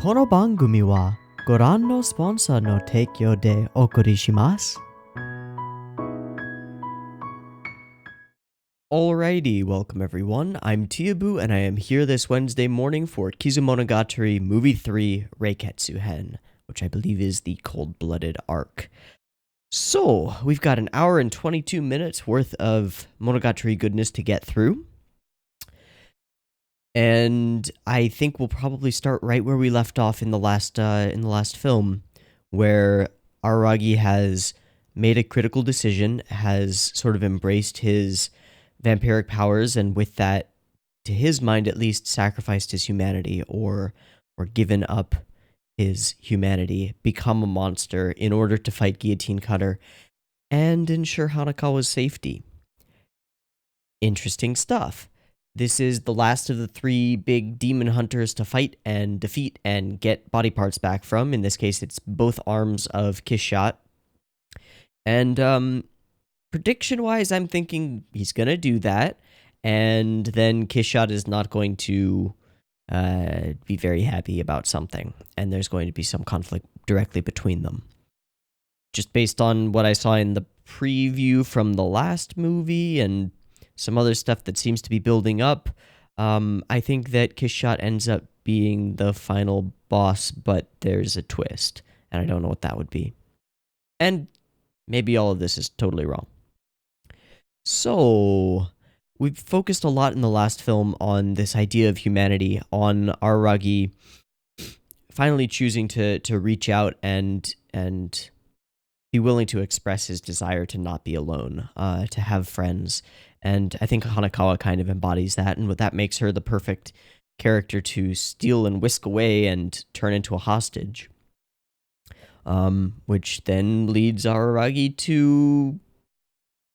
この番組はご覧のスポンサーの提供でお送りします。Alrighty, welcome everyone. I'm Teeaboo and I am here this Wednesday morning for Kizumonogatari Movie 3 Reiketsu-hen, which I believe is the cold-blooded arc. So, we've got an hour and 22 minutes worth of Monogatari goodness to get through. And I think we'll probably start right where we left off in the last film, where Araragi has made a critical decision, has sort of embraced his vampiric powers, and with that, to his mind at least, sacrificed his humanity or given up his humanity, become a monster in order to fight Guillotine Cutter and ensure Hanakawa's safety. Interesting stuff. This is the last of the three big demon hunters to fight and defeat and get body parts back from. In this case, it's both arms of Kishot. And prediction-wise, I'm thinking he's going to do that, and then Kishot is not going to be very happy about something, and there's going to be some conflict directly between them. Just based on what I saw in the preview from the last movie and some other stuff that seems to be building up, I think that Kishot ends up being the final boss, but there's a twist, and I don't know what that would be. And maybe all of this is totally wrong. So, we've focused a lot in the last film on this idea of humanity, on Araragi finally choosing to reach out and be willing to express his desire to not be alone, to have friends. And I think Hanakawa kind of embodies that, and that makes her the perfect character to steal and whisk away and turn into a hostage. Which then leads Araragi to,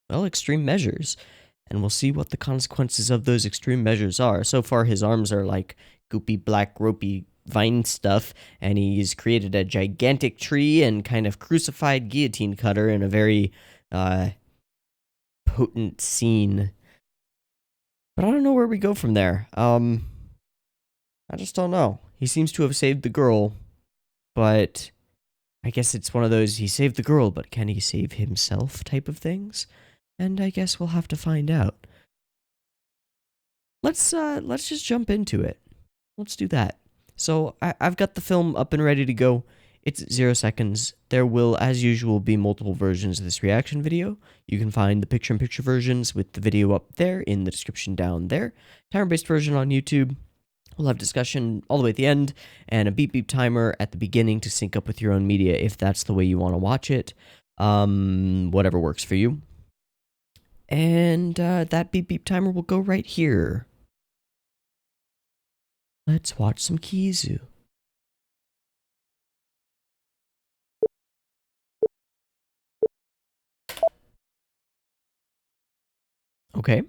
well, extreme measures. And we'll see what the consequences of those extreme measures are. So far, his arms are like goopy, black, ropey vine stuff, and he's created a gigantic tree and kind of crucified Guillotine Cutter in a very potent scene. But I don't know where we go from there. I just don't know. He seems to have saved the girl, but I guess it's one of those, he saved the girl, but can he save himself type of things? And I guess we'll have to find out. Let's just jump into it. Let's do that. So I've got the film up and ready to go. It's 0 seconds. There will, as usual, be multiple versions of this reaction video. You can find the picture-in-picture versions with the video up there in the description down there. Timer-based version on YouTube. We'll have discussion all the way at the end, and a beep-beep timer at the beginning to sync up with your own media if that's the way you want to watch it. Whatever works for you. And that beep-beep timer will go right here. Let's watch some Kizu. Okay.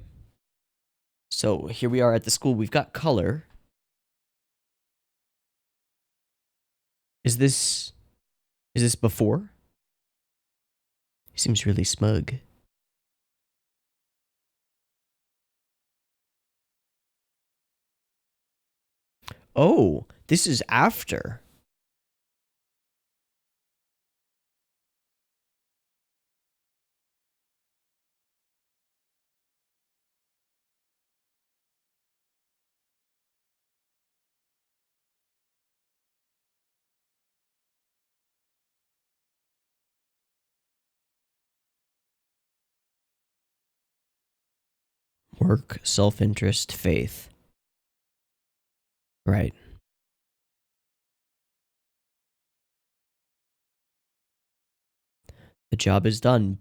So here we are at the school. We've got color. Is this before? He seems really smug. Oh, this is after. Work, self-interest, faith. Right. The job is done,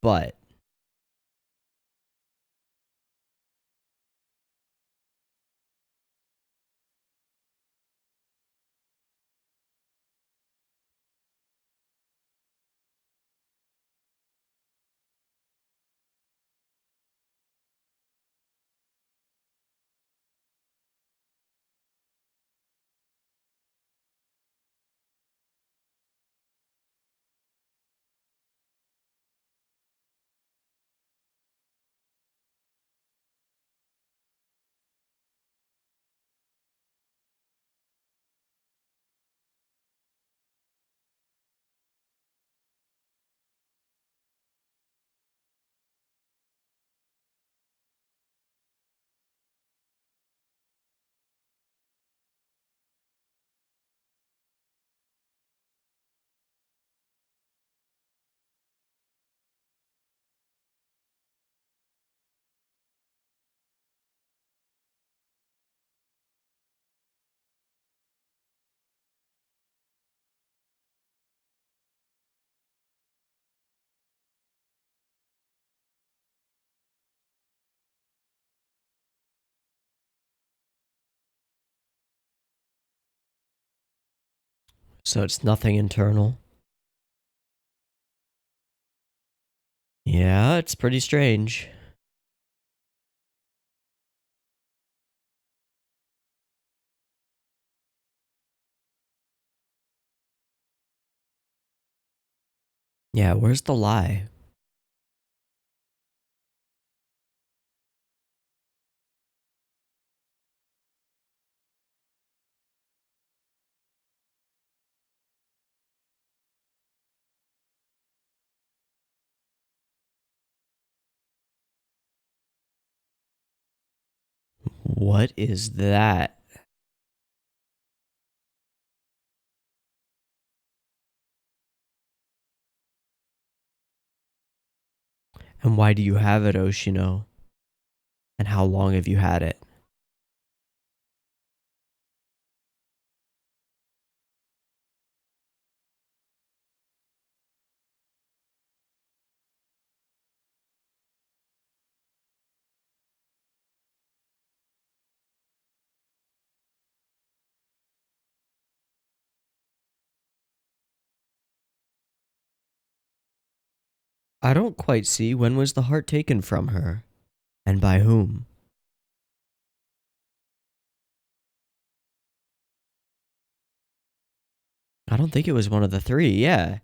but So it's nothing internal. Yeah, it's pretty strange. Yeah, where's the lie? What is that? And why do you have it, Oshino? And how long have you had it? I don't quite see, when was the heart taken from her? And by whom? I don't think it was one of the three, yeah.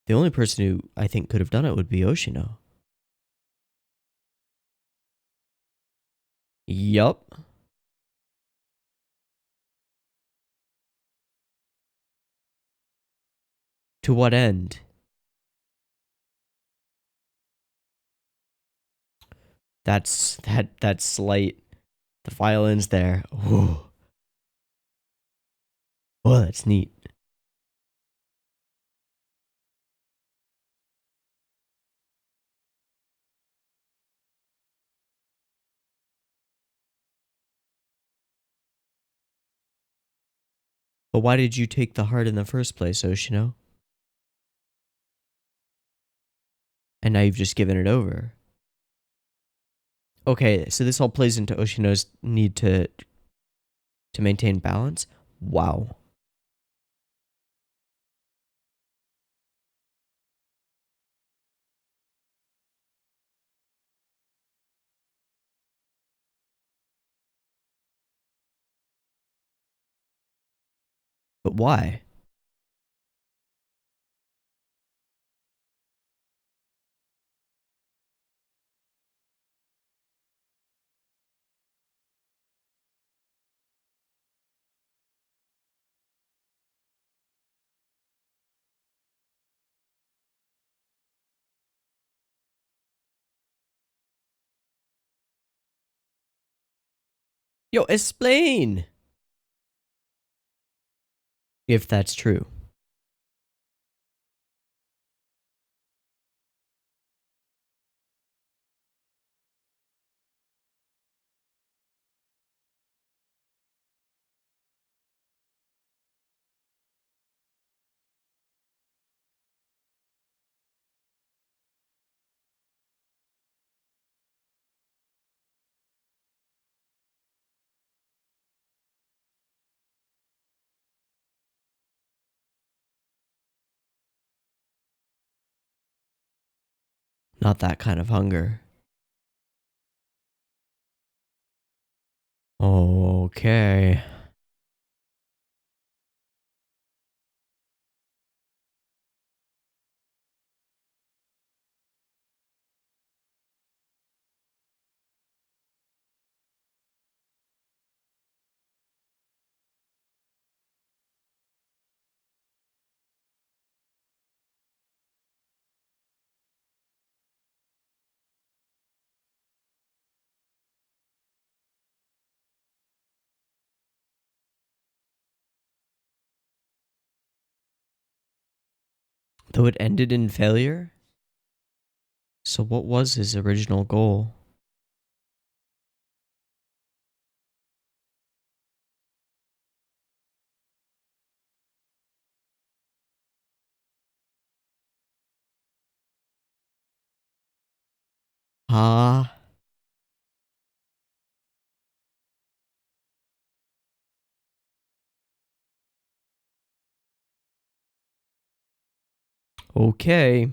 The only person who I think could have done it would be Oshino. Yup. To what end? That's slight. The violin's there. Ooh. Oh, that's neat. But why did you take the heart in the first place, Oshino? And now you've just given it over. Okay, so this all plays into Oshino's need to maintain balance. Wow. But why? Yo, explain! If that's true. Not that kind of hunger. Okay. Though it ended in failure? So what was his original goal? Ah. Okay.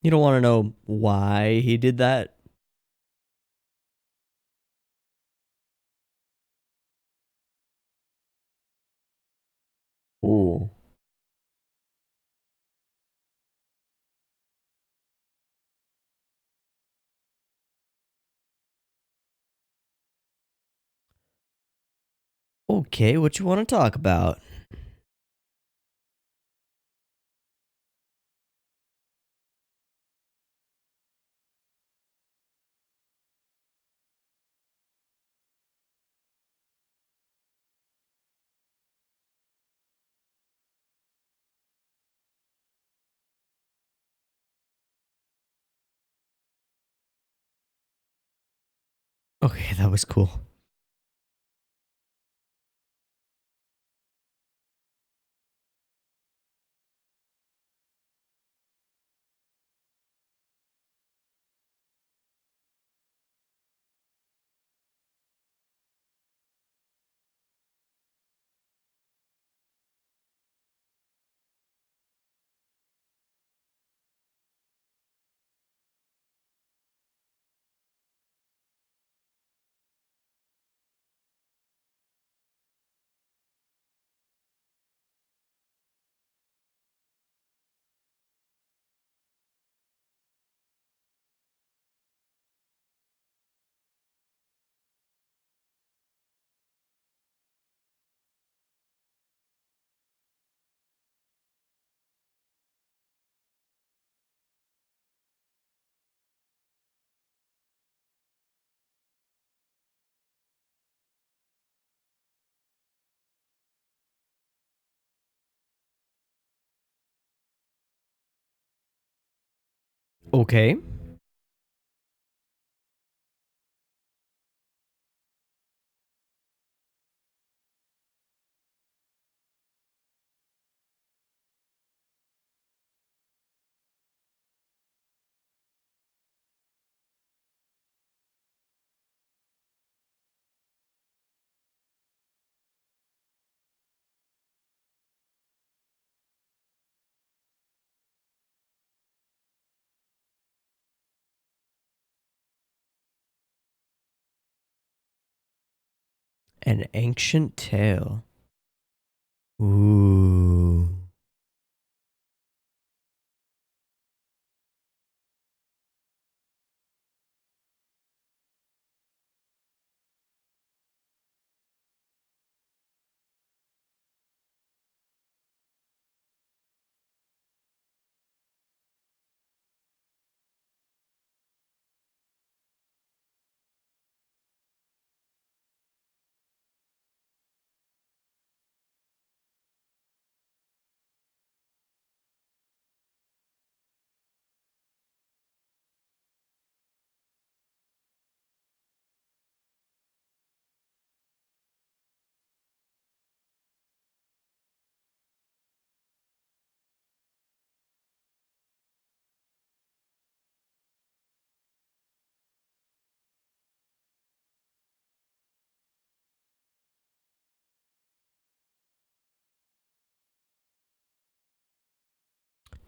You don't want to know why he did that? Ooh. Okay, what you want to talk about? Okay, that was cool. Okay. An ancient tale. Ooh.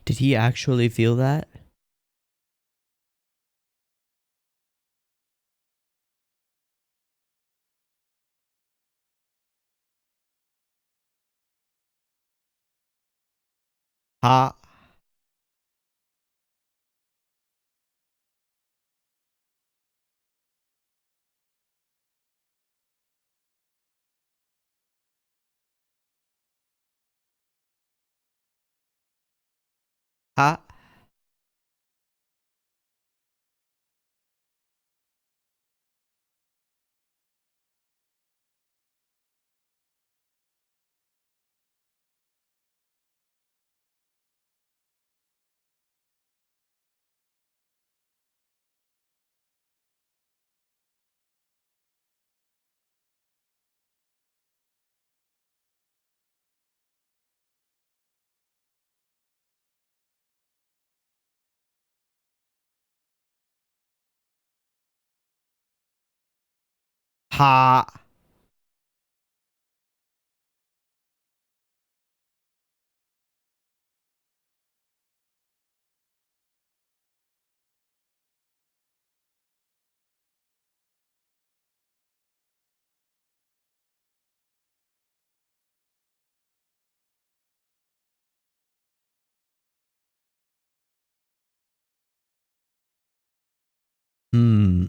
Did he actually feel that? Ha. Ha. Hmm.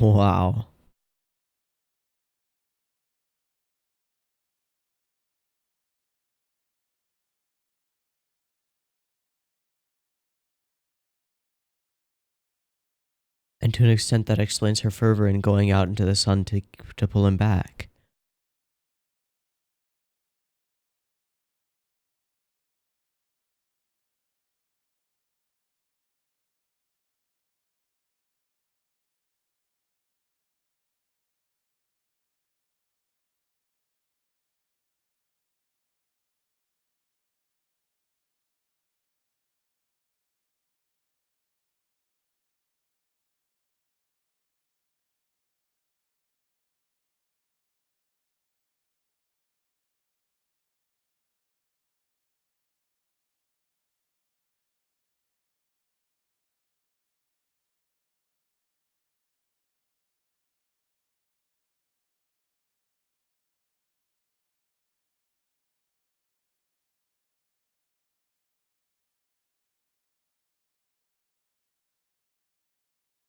Wow. And to an extent, that explains her fervor in going out into the sun to pull him back.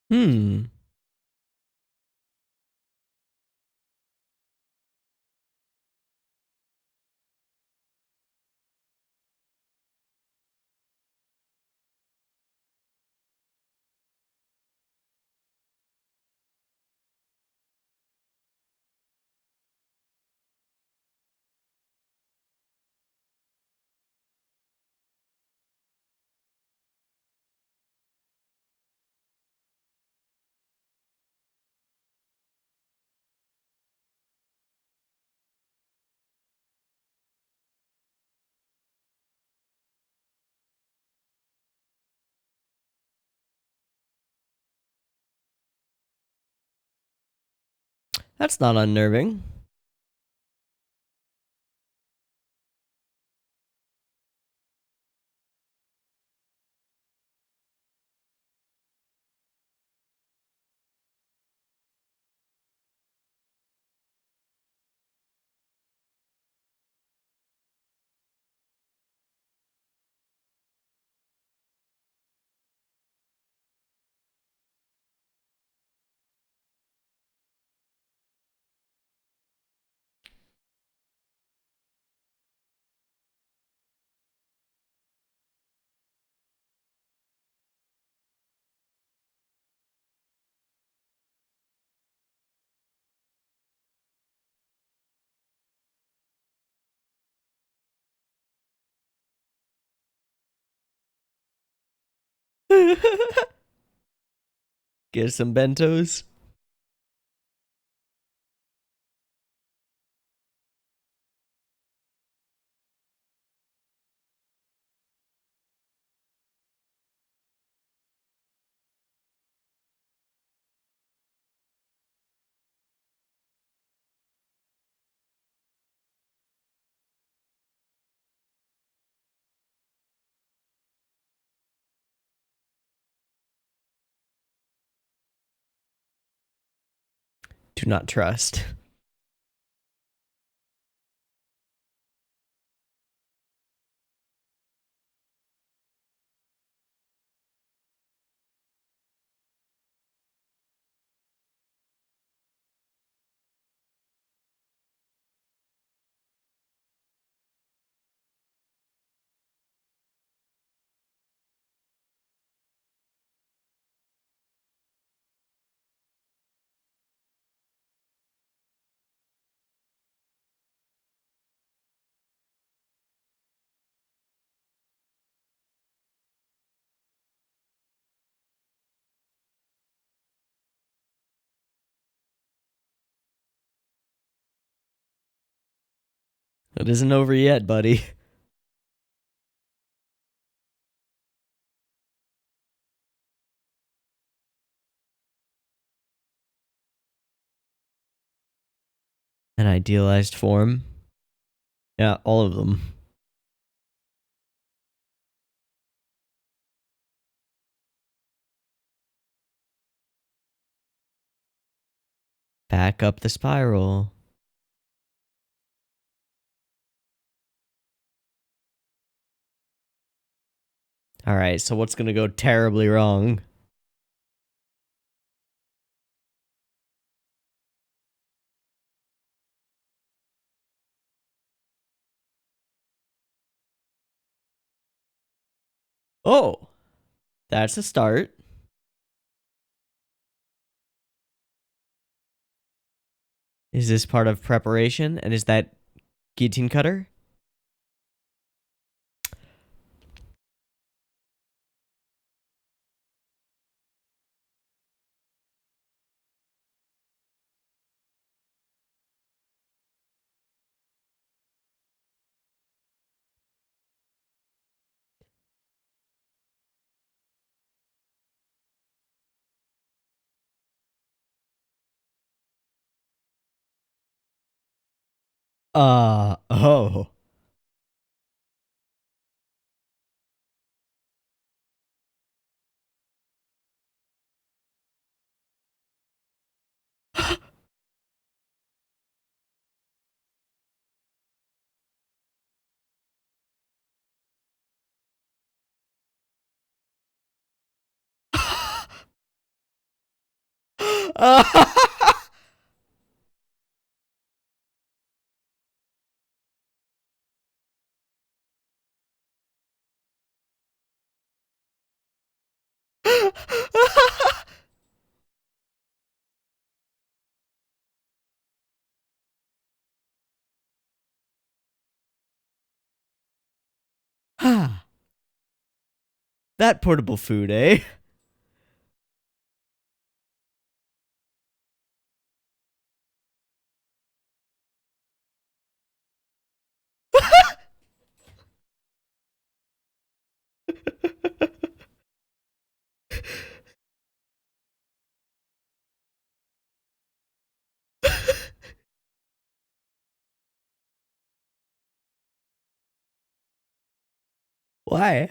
Hmm. That's not unnerving. Get some bentos. Do not trust. It isn't over yet, buddy. An idealized form. Yeah, all of them. Back up the spiral. Alright, so what's gonna go terribly wrong? Oh, that's a start. Is this part of preparation? And is that guillotine cutter? Oh. That portable food, eh? Why?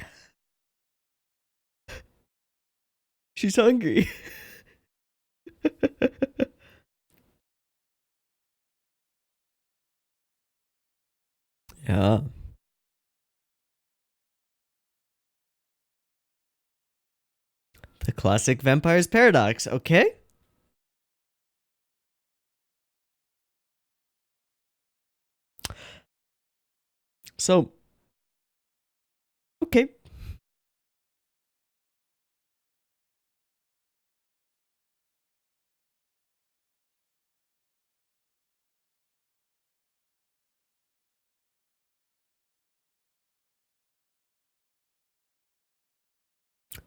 She's hungry. Yeah. The classic vampire's paradox, okay? So, okay.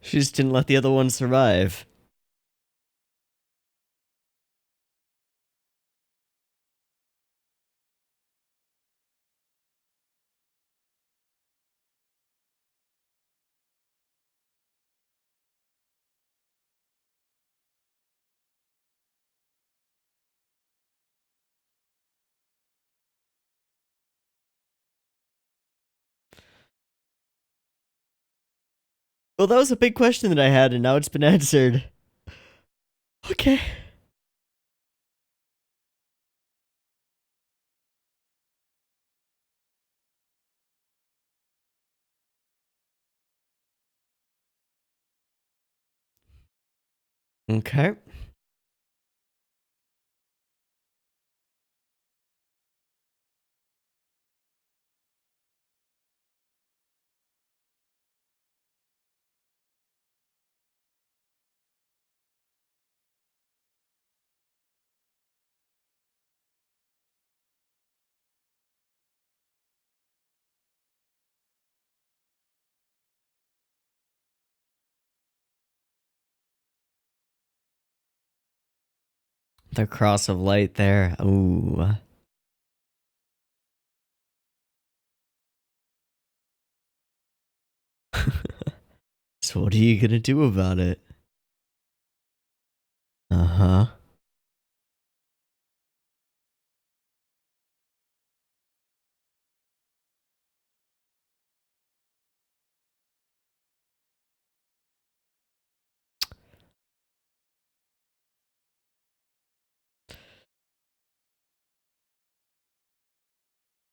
She just didn't let the other one survive. Well, that was a big question that I had, and now it's been answered. Okay. Okay. The cross of light there. Ooh. So what are you gonna do about it? Uh-huh.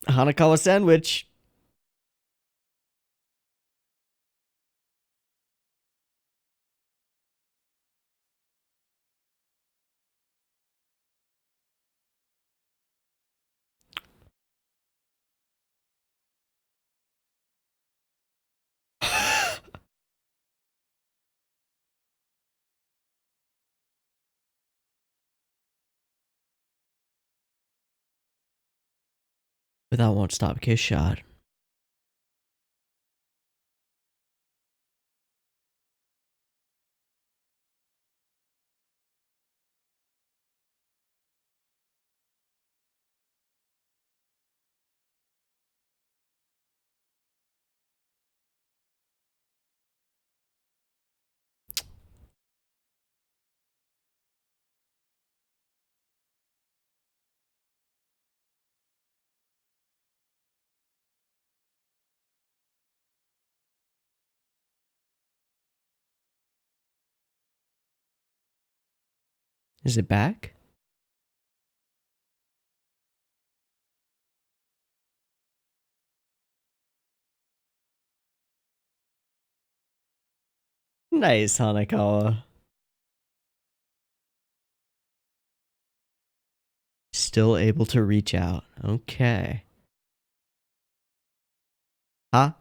Hanakawa sandwich. But that won't stop Kiss Shot. Is it back? Nice, Hanakawa. Still able to reach out. Okay. Huh?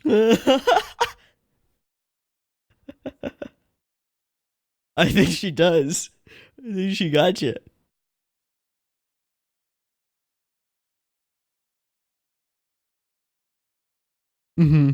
I think she does. I think she got you. Mm-hmm.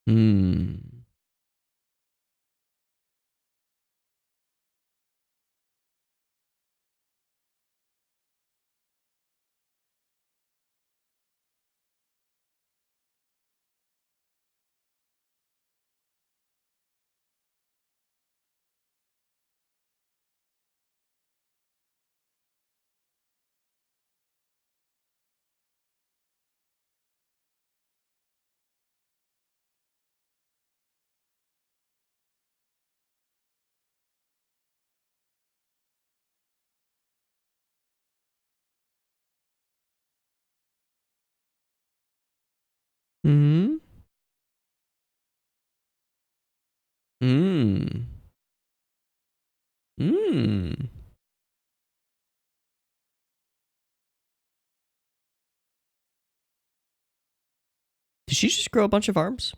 Hmm. Hmm. Hmm. Hmm. Did she just grow a bunch of arms?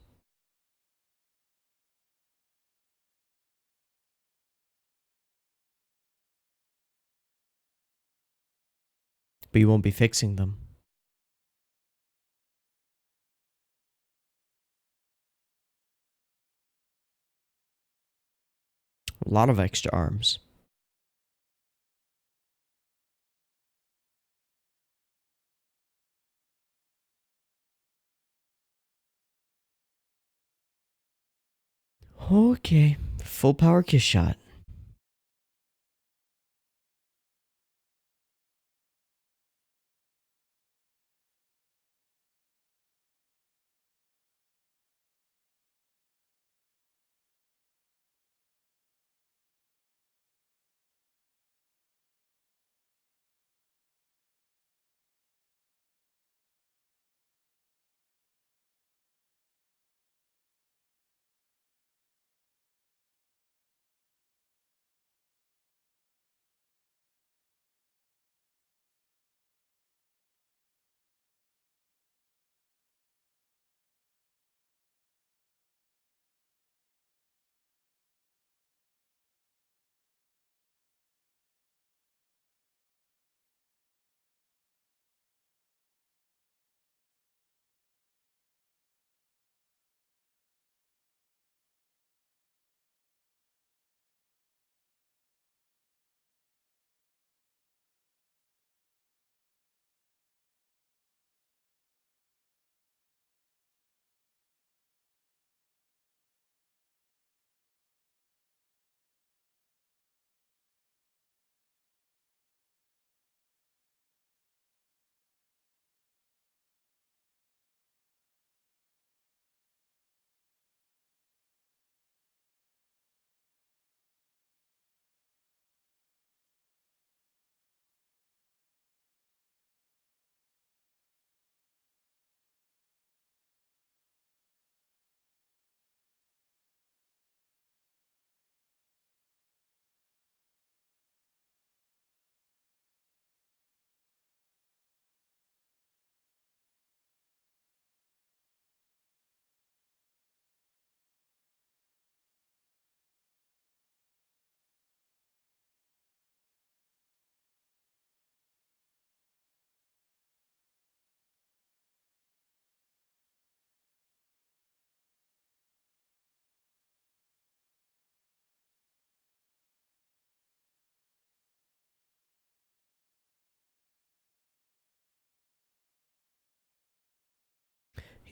But you won't be fixing them. A lot of extra arms. Okay. Full power kiss shot.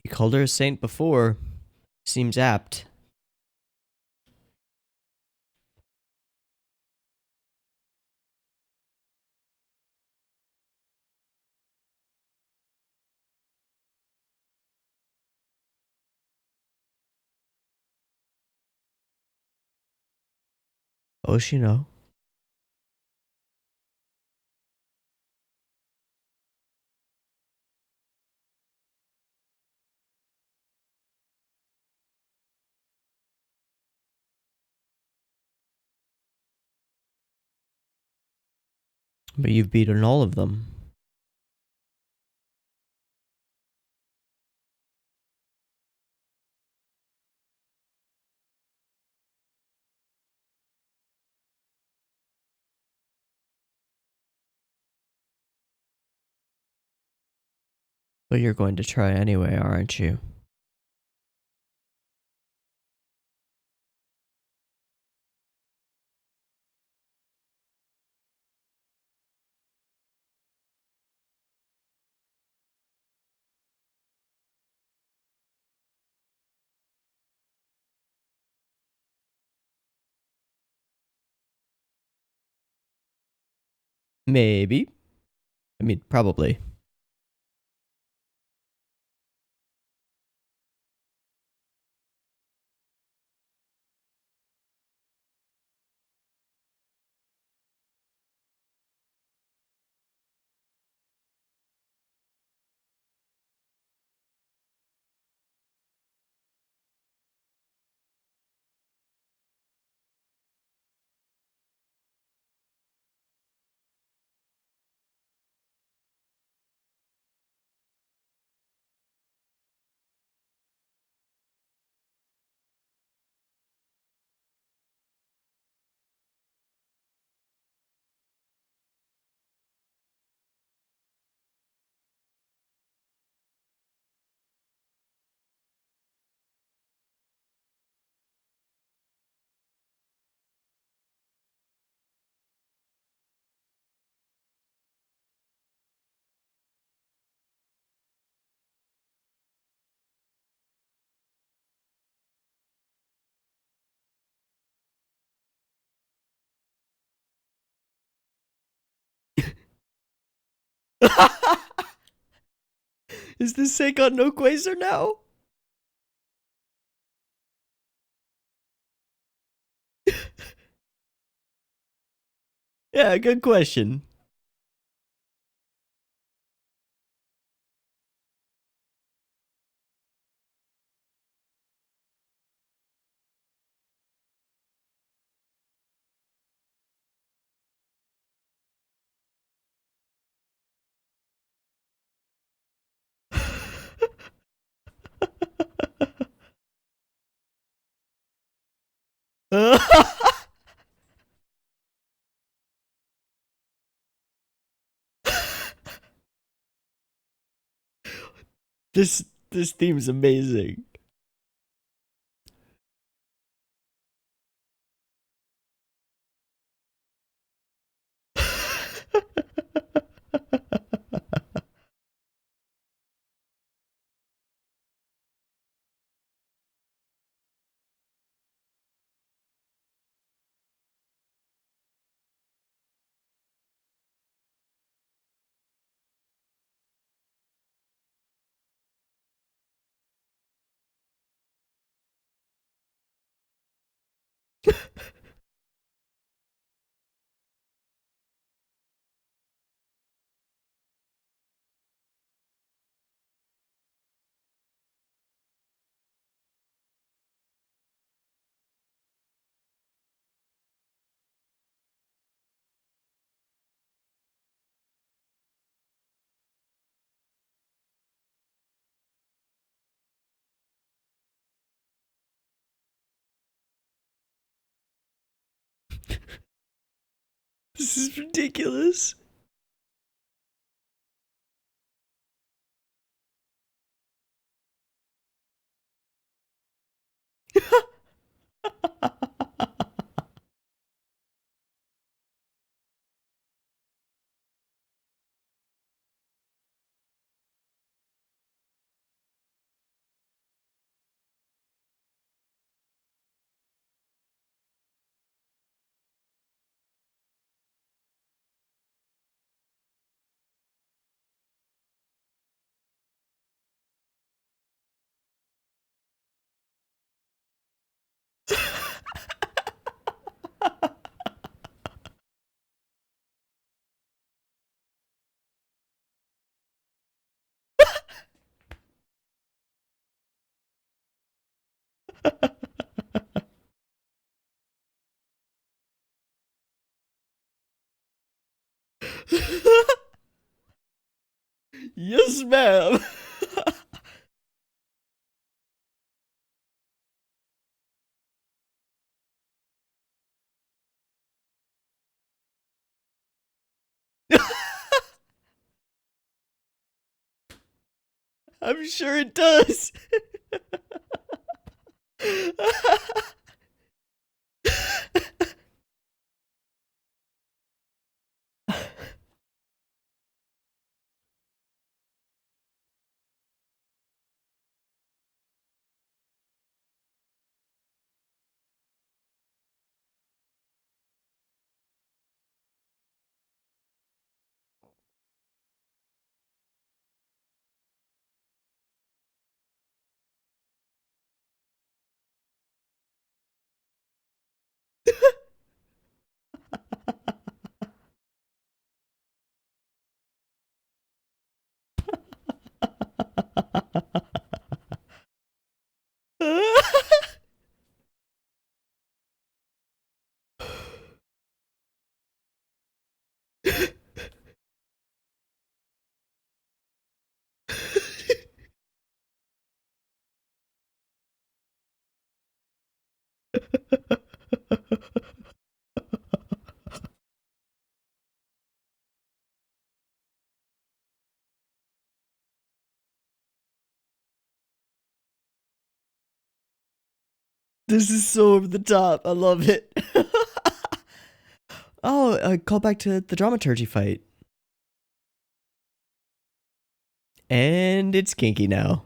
You called her a saint before. Seems apt. Oshino. But you've beaten all of them. But you're going to try anyway, aren't you? Maybe. I mean, probably. Is this Seigon no Quasar now? Yeah, good question. this theme's amazing. This is ridiculous. Yes, ma'am. I'm sure it does. This is so over the top. I love it. Oh, call back to the dramaturgy fight. And it's kinky now.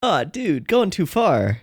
Aw, dude, going too far.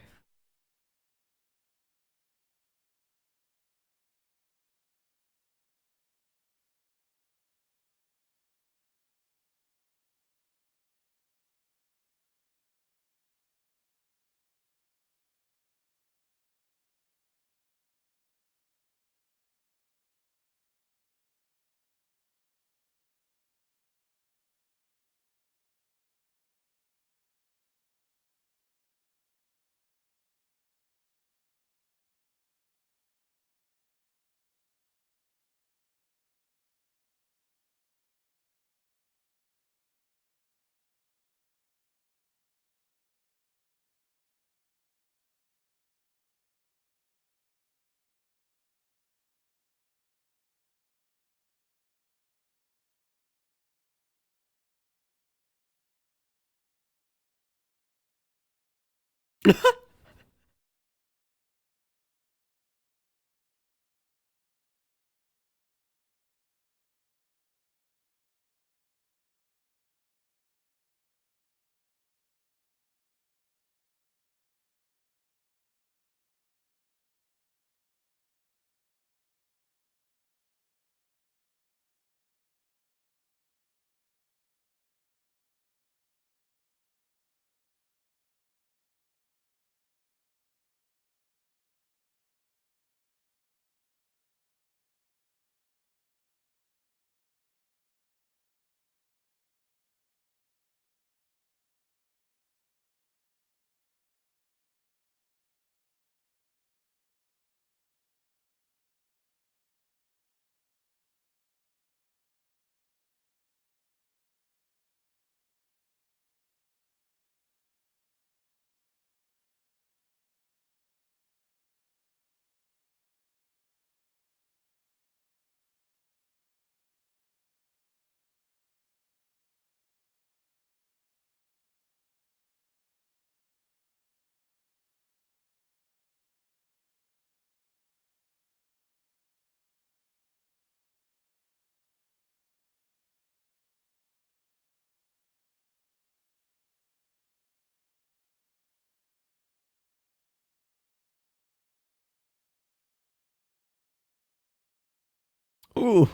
Ooh.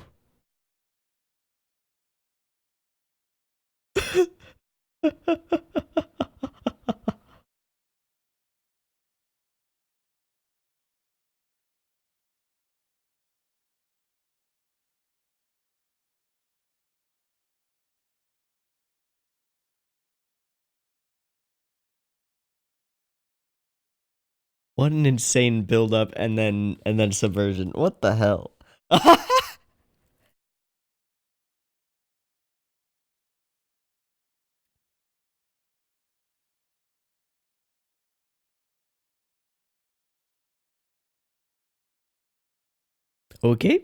What an insane build up and then subversion. What the hell? Okay.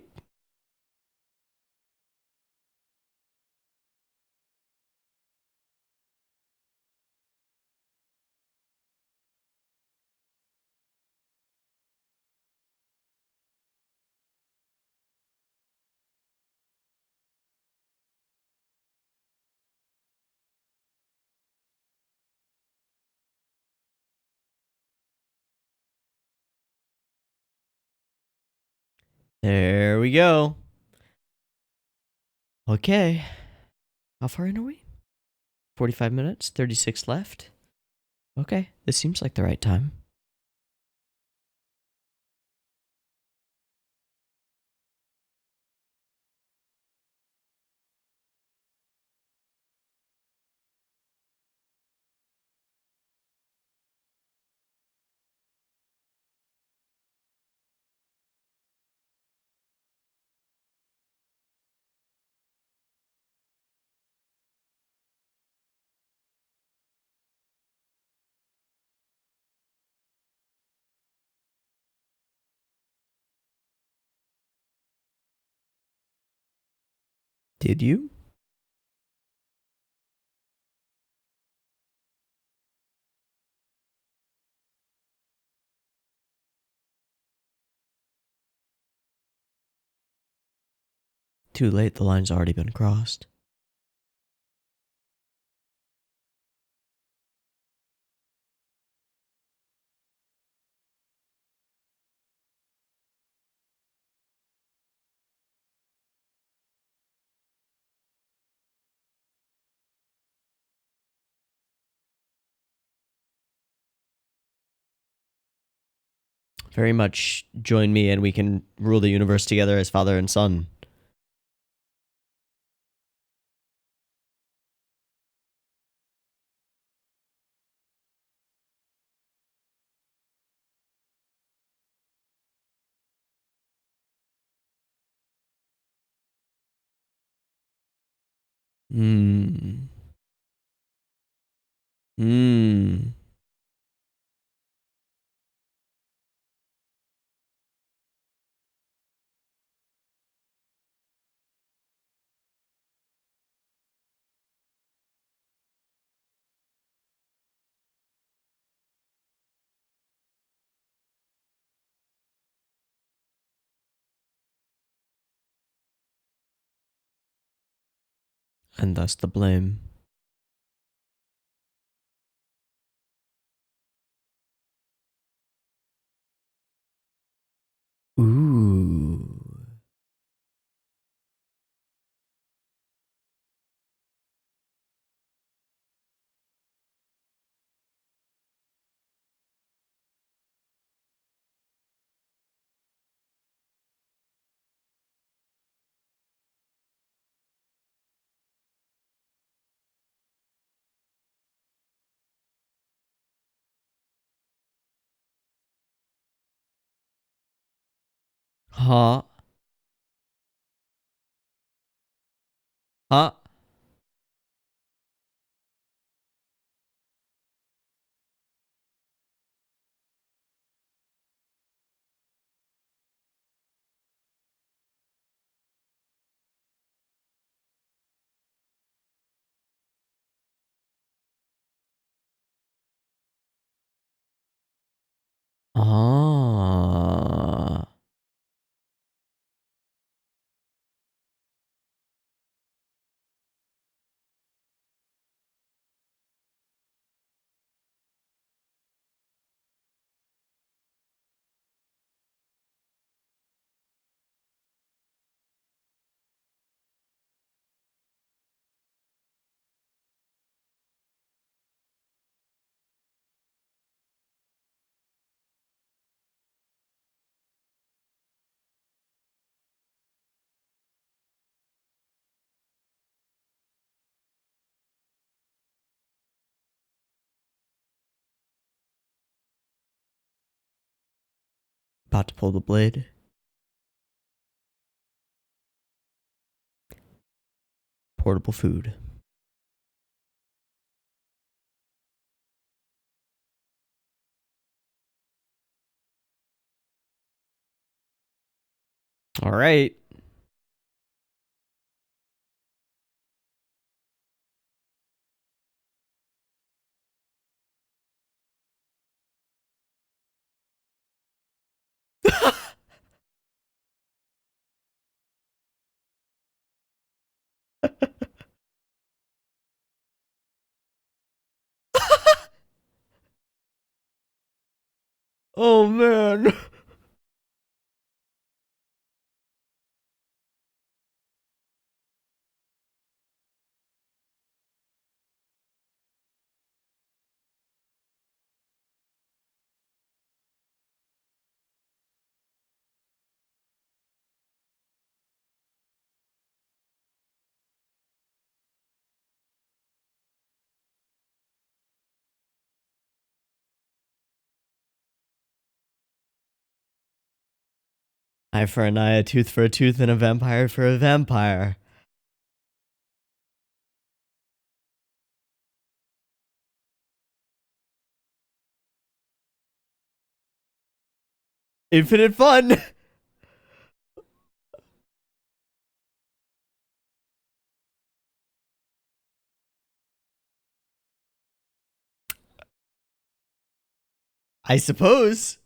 There we go. Okay. How far in are we? 45 minutes, 36 left. Okay, this seems like the right time. Did you? Too late, the line's already been crossed. Very much join me and we can rule the universe together as father and son. Hmm. Hmm. And thus the blame. Ooh. Huh? Huh? Ah. About to pull the blade. Portable food. All right. Oh man. Eye for an eye, a tooth for a tooth, and a vampire for a vampire. Infinite fun. I suppose.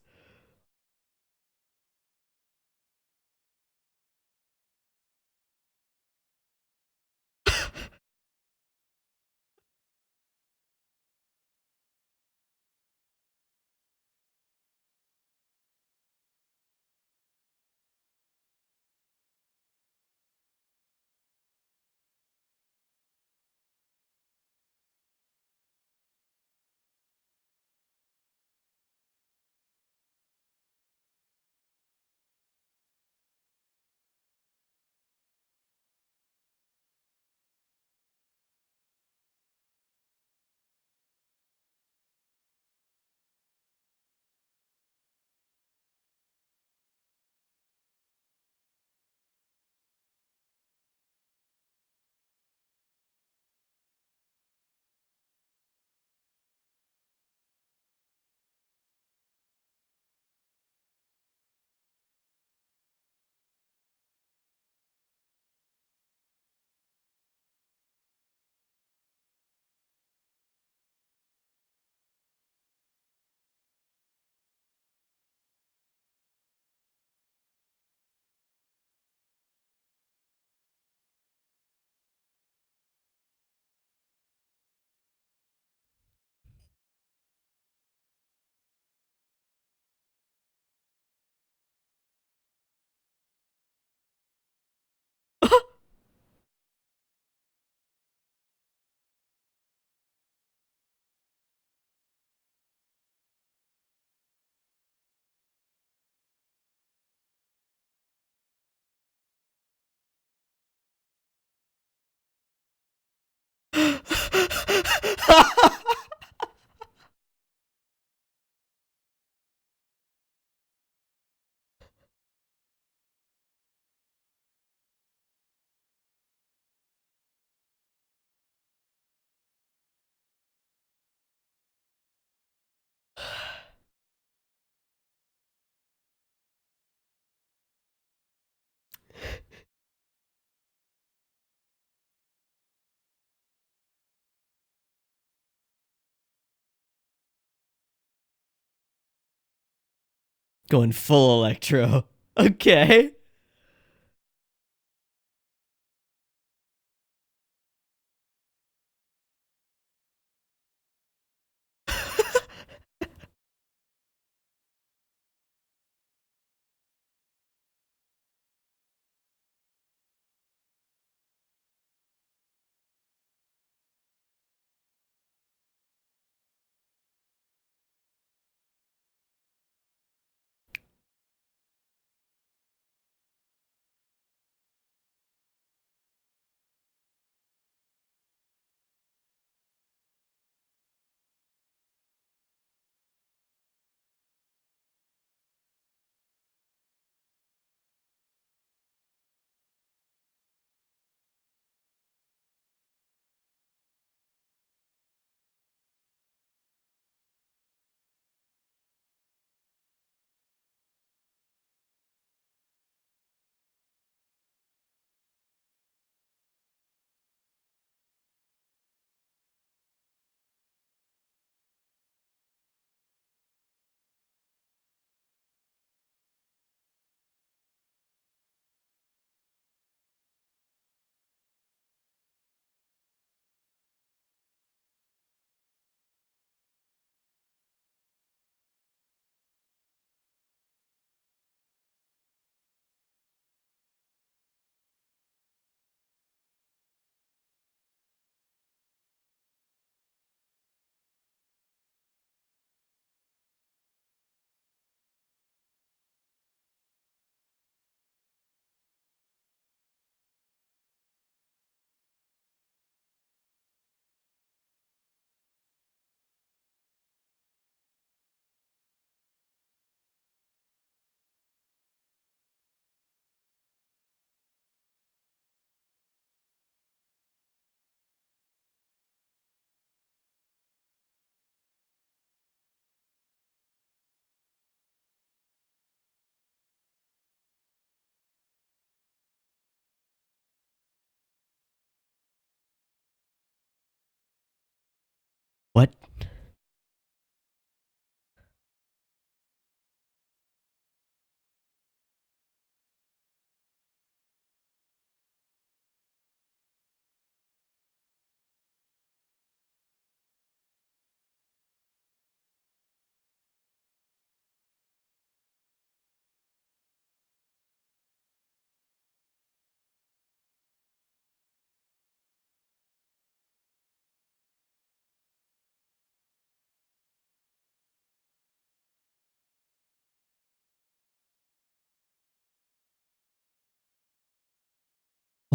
Going full electro. Okay.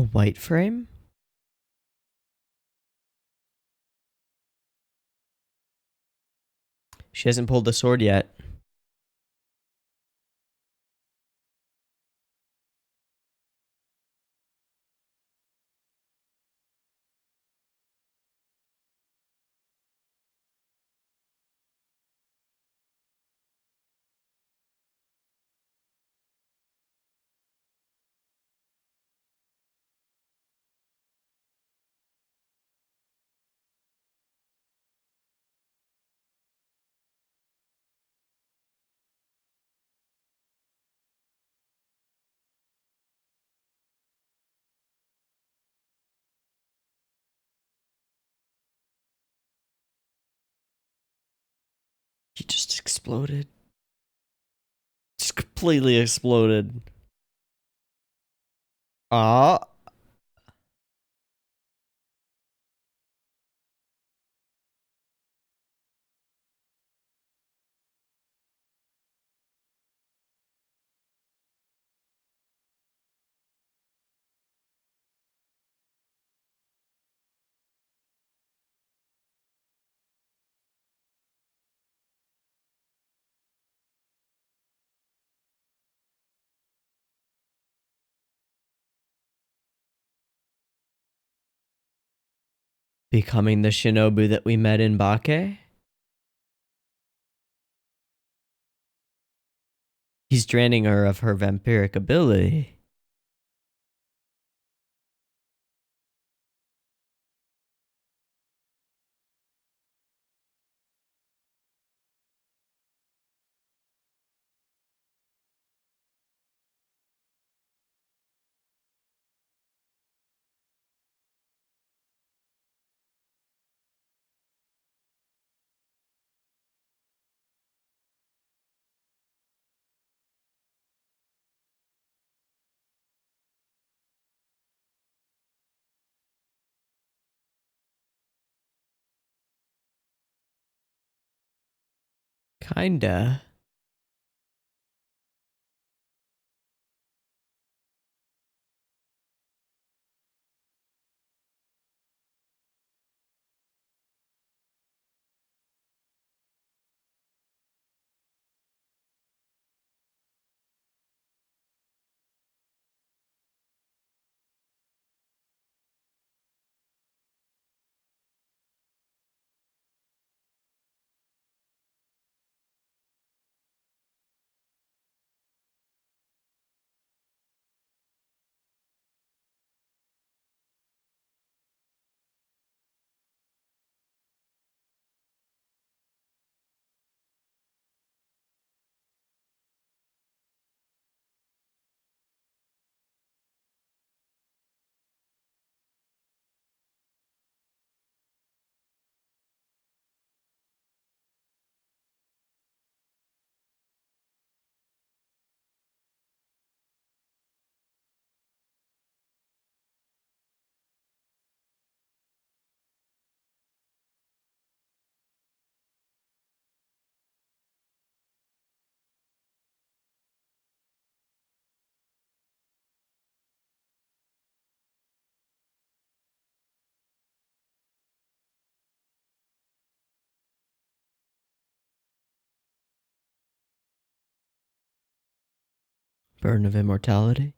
A white frame? She hasn't pulled the sword yet. He just exploded. Just completely exploded. Ah. Becoming the shinobu that we met in Bake? He's draining her of her vampiric ability. Kinda. Burn of immortality.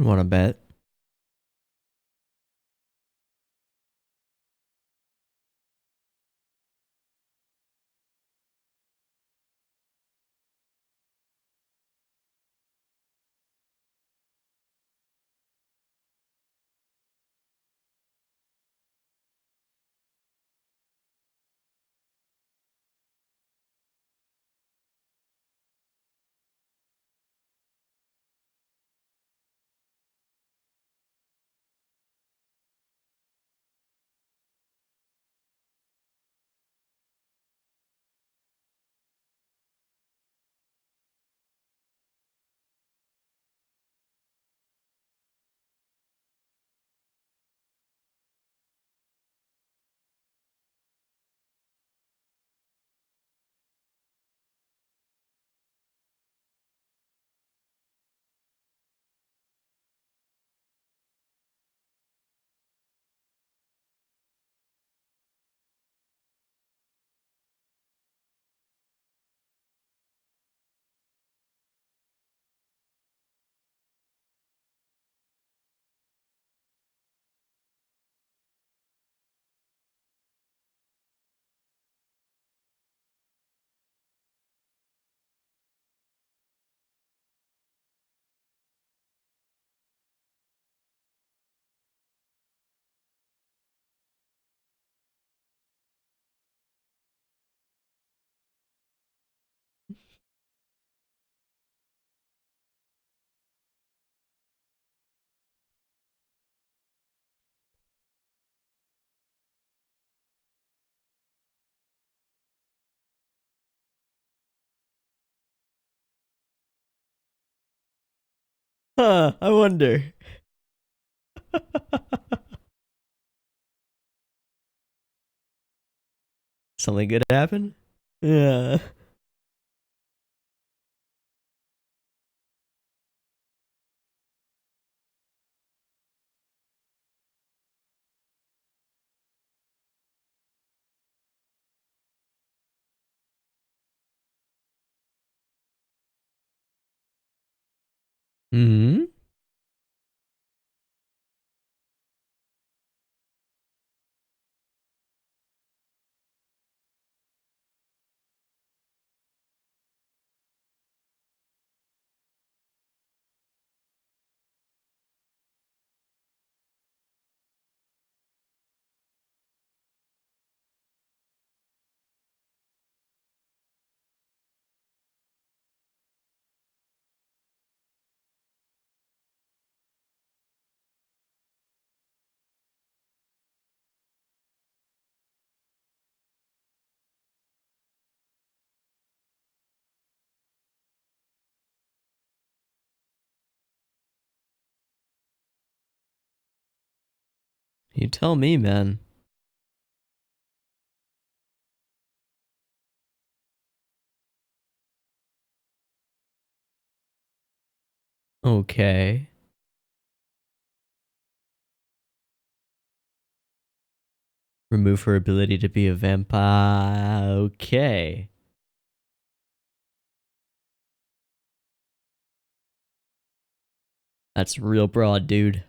Want to bet? Huh, I wonder. Something good happen? Yeah. Hmm. You tell me, man. Okay. Remove her ability to be a vampire. Okay. That's real broad, dude.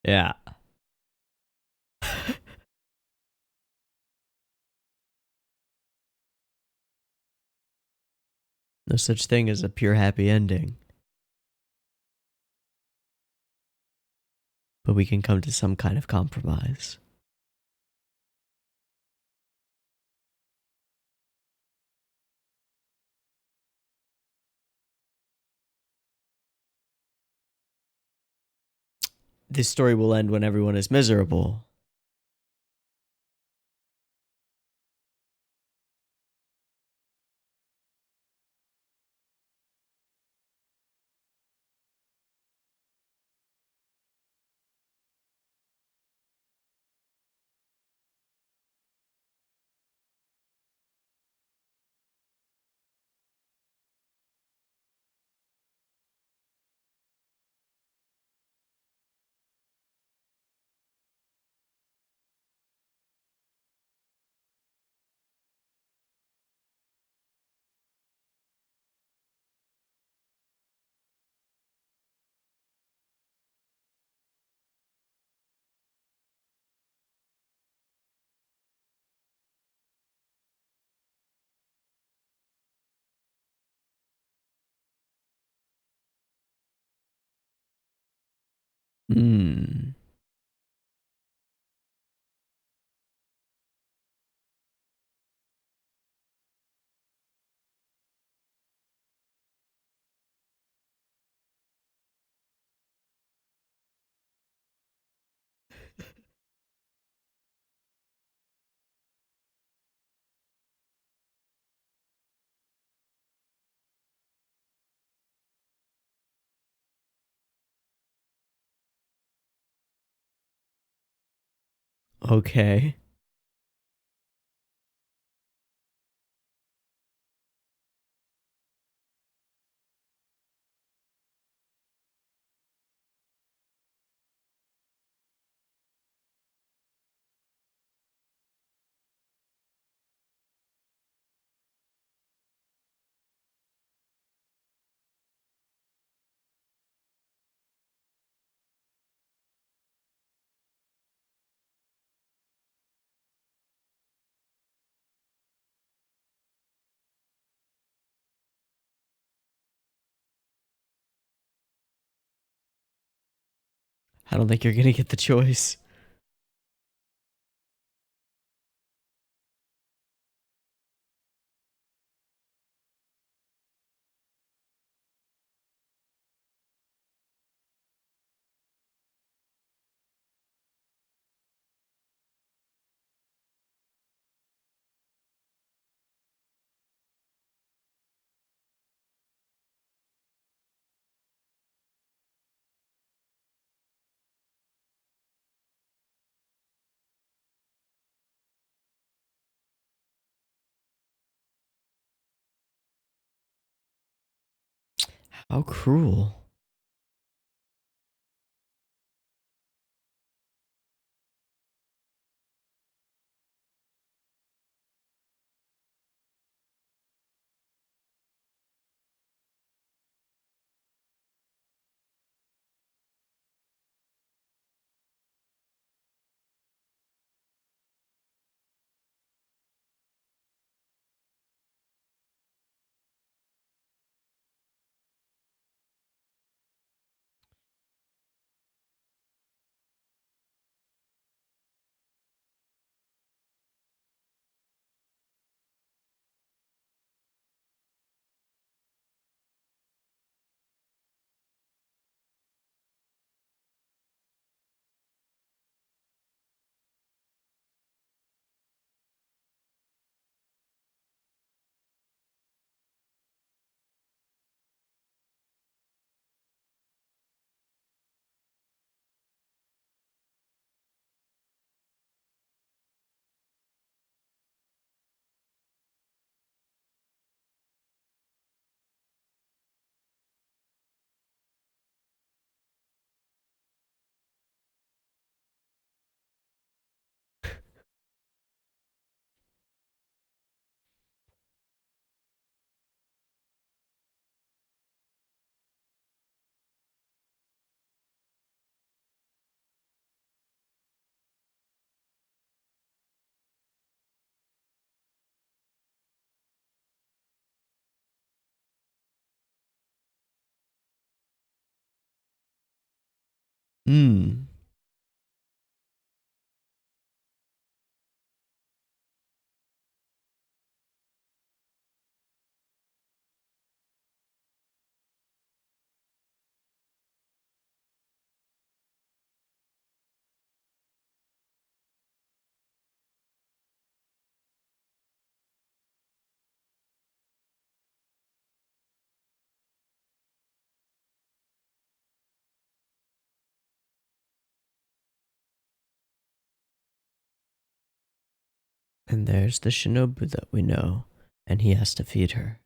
Yeah. No such thing as a pure happy ending. But we can come to some kind of compromise. This story will end when everyone is miserable. Hmm. Okay. I don't think you're gonna get the choice. How cruel. Hmm. And there's the shinobu that we know, and he has to feed her.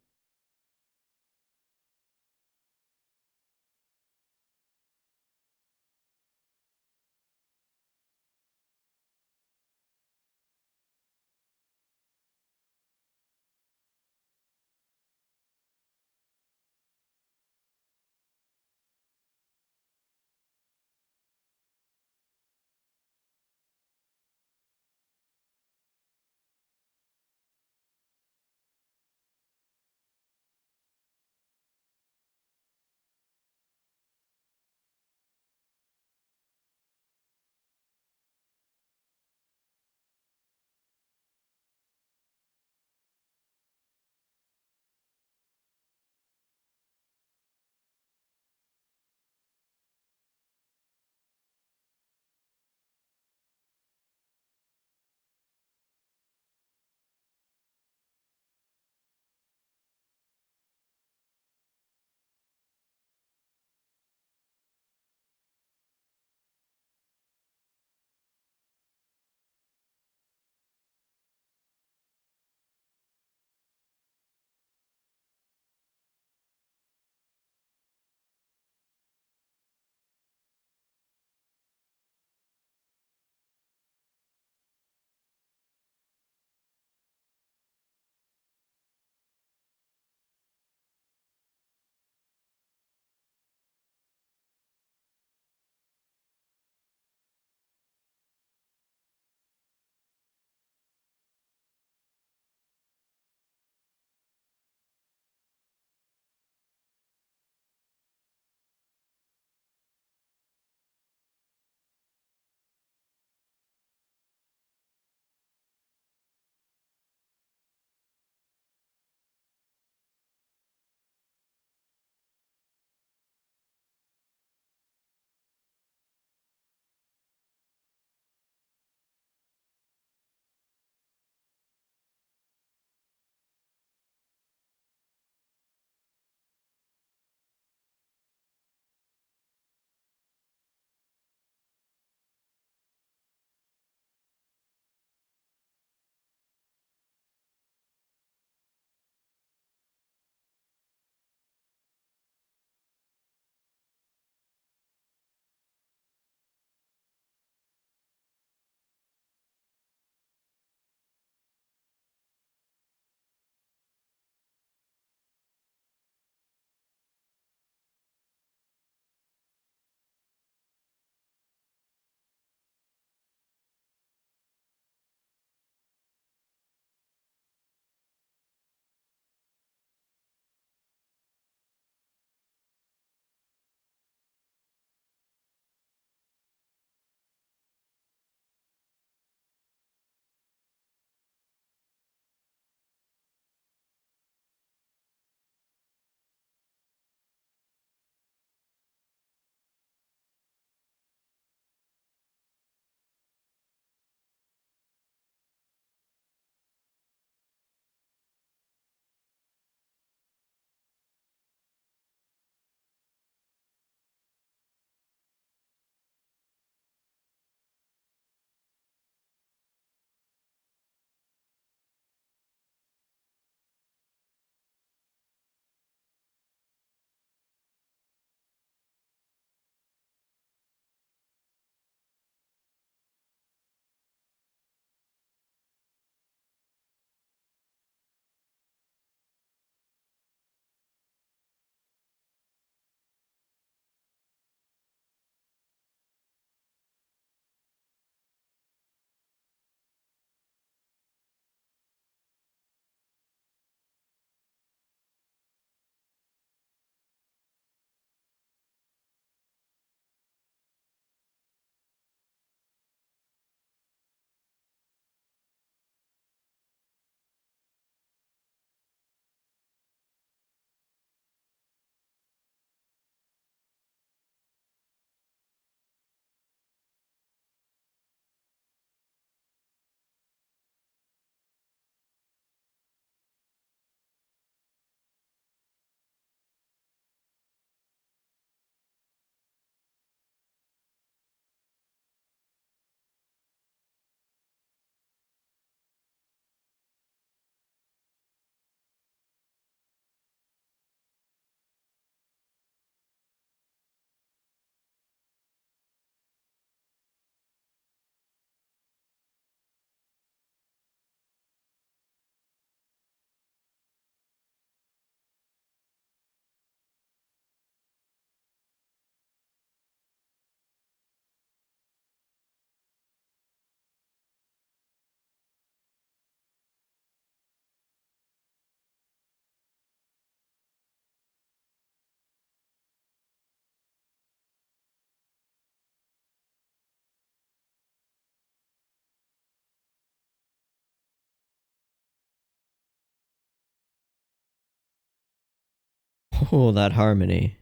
Oh, that harmony.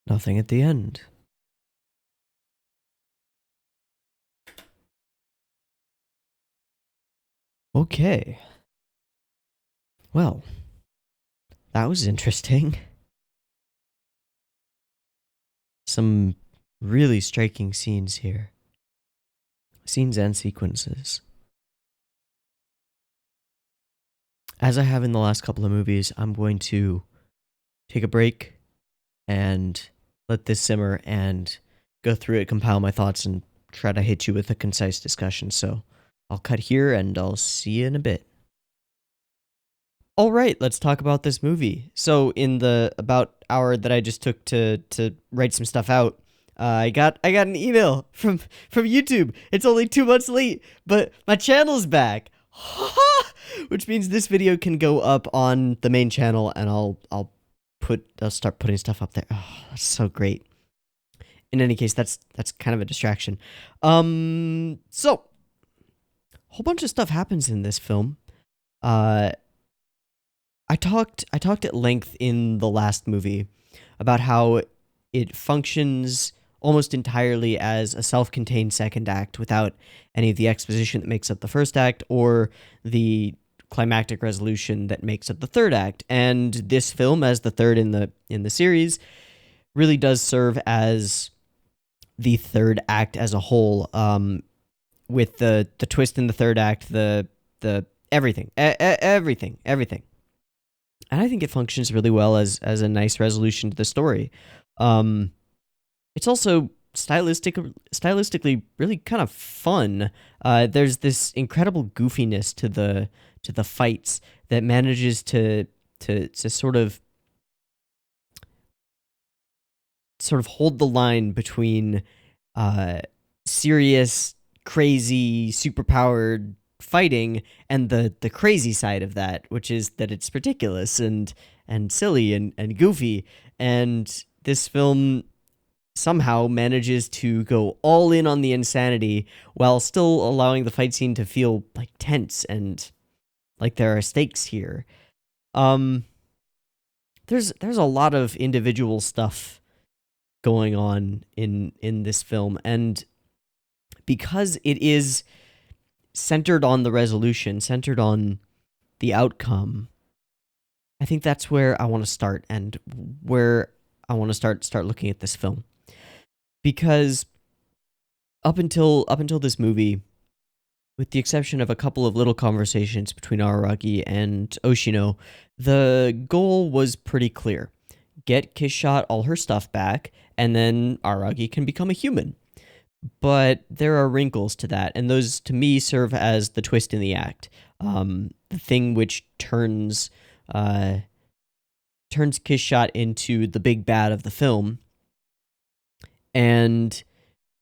Nothing at the end. Okay. Well, that was interesting. Some really striking scenes here. Scenes and sequences. As I have in the last couple of movies, I'm going to take a break and let this simmer and go through it, compile my thoughts, and try to hit you with a concise discussion. So I'll cut here and I'll see you in a bit. All right, let's talk about this movie. So in the about hour that I just took to write some stuff out, I got an email from YouTube. It's only 2 months late, but my channel's back. Which means this video can go up on the main channel, and I'll start putting stuff up there. Oh, that's so great. In any case, that's kind of a distraction. So a whole bunch of stuff happens in this film. I talked at length in the last movie about how it functions almost entirely as a self-contained second act without any of the exposition that makes up the first act or the climactic resolution that makes up the third act. And this film, as the third in the series, really does serve as the third act as a whole, with the twist in the third act, the everything. And I think it functions really well as a nice resolution to the story. It's also stylistically really kind of fun. There's this incredible goofiness to the fights that manages to sort of hold the line between serious, crazy, superpowered fighting and the crazy side of that, which is that it's ridiculous and silly and goofy. And this film somehow manages to go all in on the insanity while still allowing the fight scene to feel like tense and like there are stakes here. Um, there's a lot of individual stuff going on in this film, and because it is centered on the resolution, centered on the outcome, I think that's where I want to start and where I want to start looking at this film. Because up until this movie, with the exception of a couple of little conversations between Araragi and Oshino, the goal was pretty clear. Get Kishot all her stuff back, and then Araragi can become a human. But there are wrinkles to that, and those, to me, serve as the twist in the act. The thing which turns Kishot into the big bad of the film, and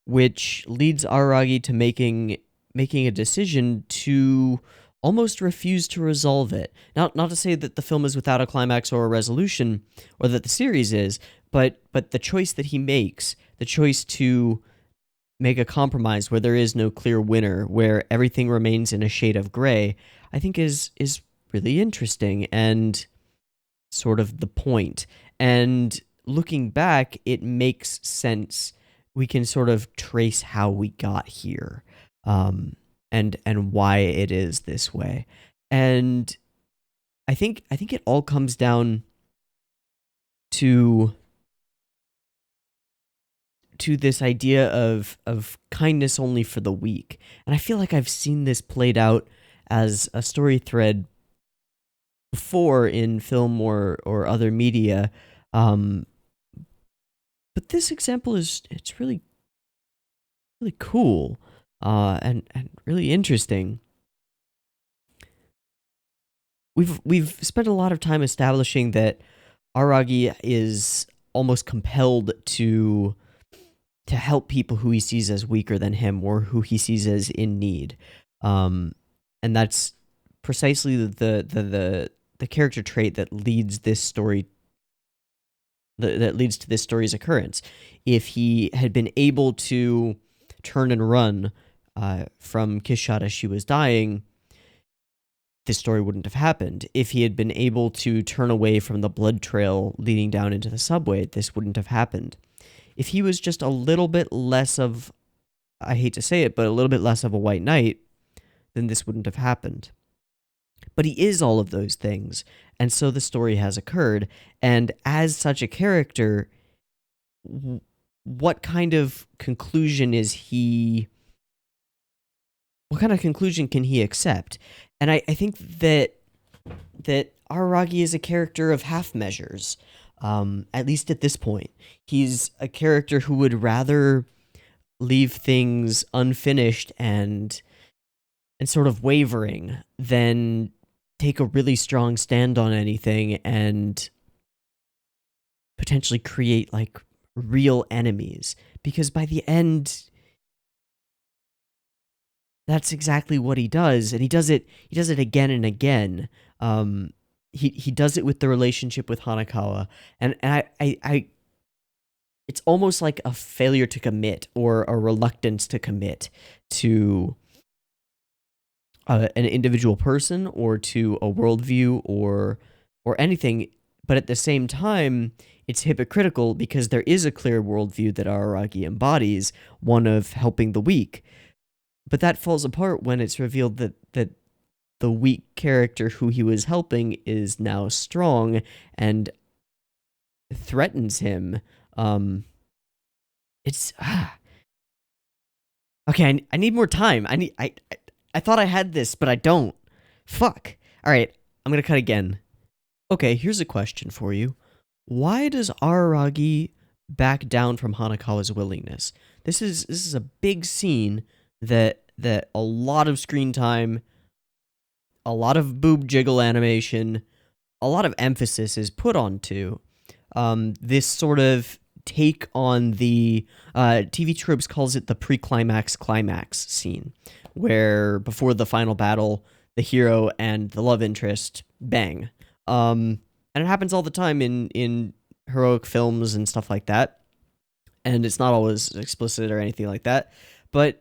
which leads Araragi to making a decision to almost refuse to resolve it. Not to say that the film is without a climax or a resolution, or that the series is, but the choice that he makes, the choice to make a compromise where there is no clear winner, where everything remains in a shade of gray, I think is really interesting and sort of the point. And looking back, it makes sense. We can sort of trace how we got here, and why it is this way. And I think it all comes down to this idea of kindness only for the weak. And I feel like I've seen this played out as a story thread before in film or other media. But this example it's really cool, and really interesting. We've spent a lot of time establishing that Aragi is almost compelled to help people who he sees as weaker than him or who he sees as in need. And that's precisely the character trait that leads this story, that leads to this story's occurrence. If he had been able to turn and run from Kishot as she was dying, this story wouldn't have happened. If he had been able to turn away from the blood trail leading down into the subway, this wouldn't have happened. If he was just a little bit less of, I hate to say it, but a little bit less of a white knight, then this wouldn't have happened. But he is all of those things, and so the story has occurred. And as such a character, what kind of conclusion what kind of conclusion can he accept? And I think that Araragi is a character of half measures, at least at this point. He's a character who would rather leave things unfinished and sort of wavering than take a really strong stand on anything and potentially create like real enemies. Because by the end, that's exactly what he does, and he does it again and again. He does it with the relationship with Hanakawa, and I it's almost like a failure to commit or a reluctance to commit to an individual person or to a worldview or anything. But at the same time, it's hypocritical because there is a clear worldview that Araragi embodies, one of helping the weak. But that falls apart when it's revealed that the weak character who he was helping is now strong and threatens him. It's okay. I need more time. I thought I had this, but I don't. Fuck. All right, I'm gonna cut again. Okay, here's a question for you. Why does Araragi back down from Hanakawa's willingness. This is a big scene that a lot of screen time, a lot of boob jiggle animation, a lot of emphasis is put onto. This sort of take on the TV Tropes calls it the pre-climax climax scene, where before the final battle, the hero and the love interest bang. And it happens all the time in heroic films and stuff like that. And it's not always explicit or anything like that. But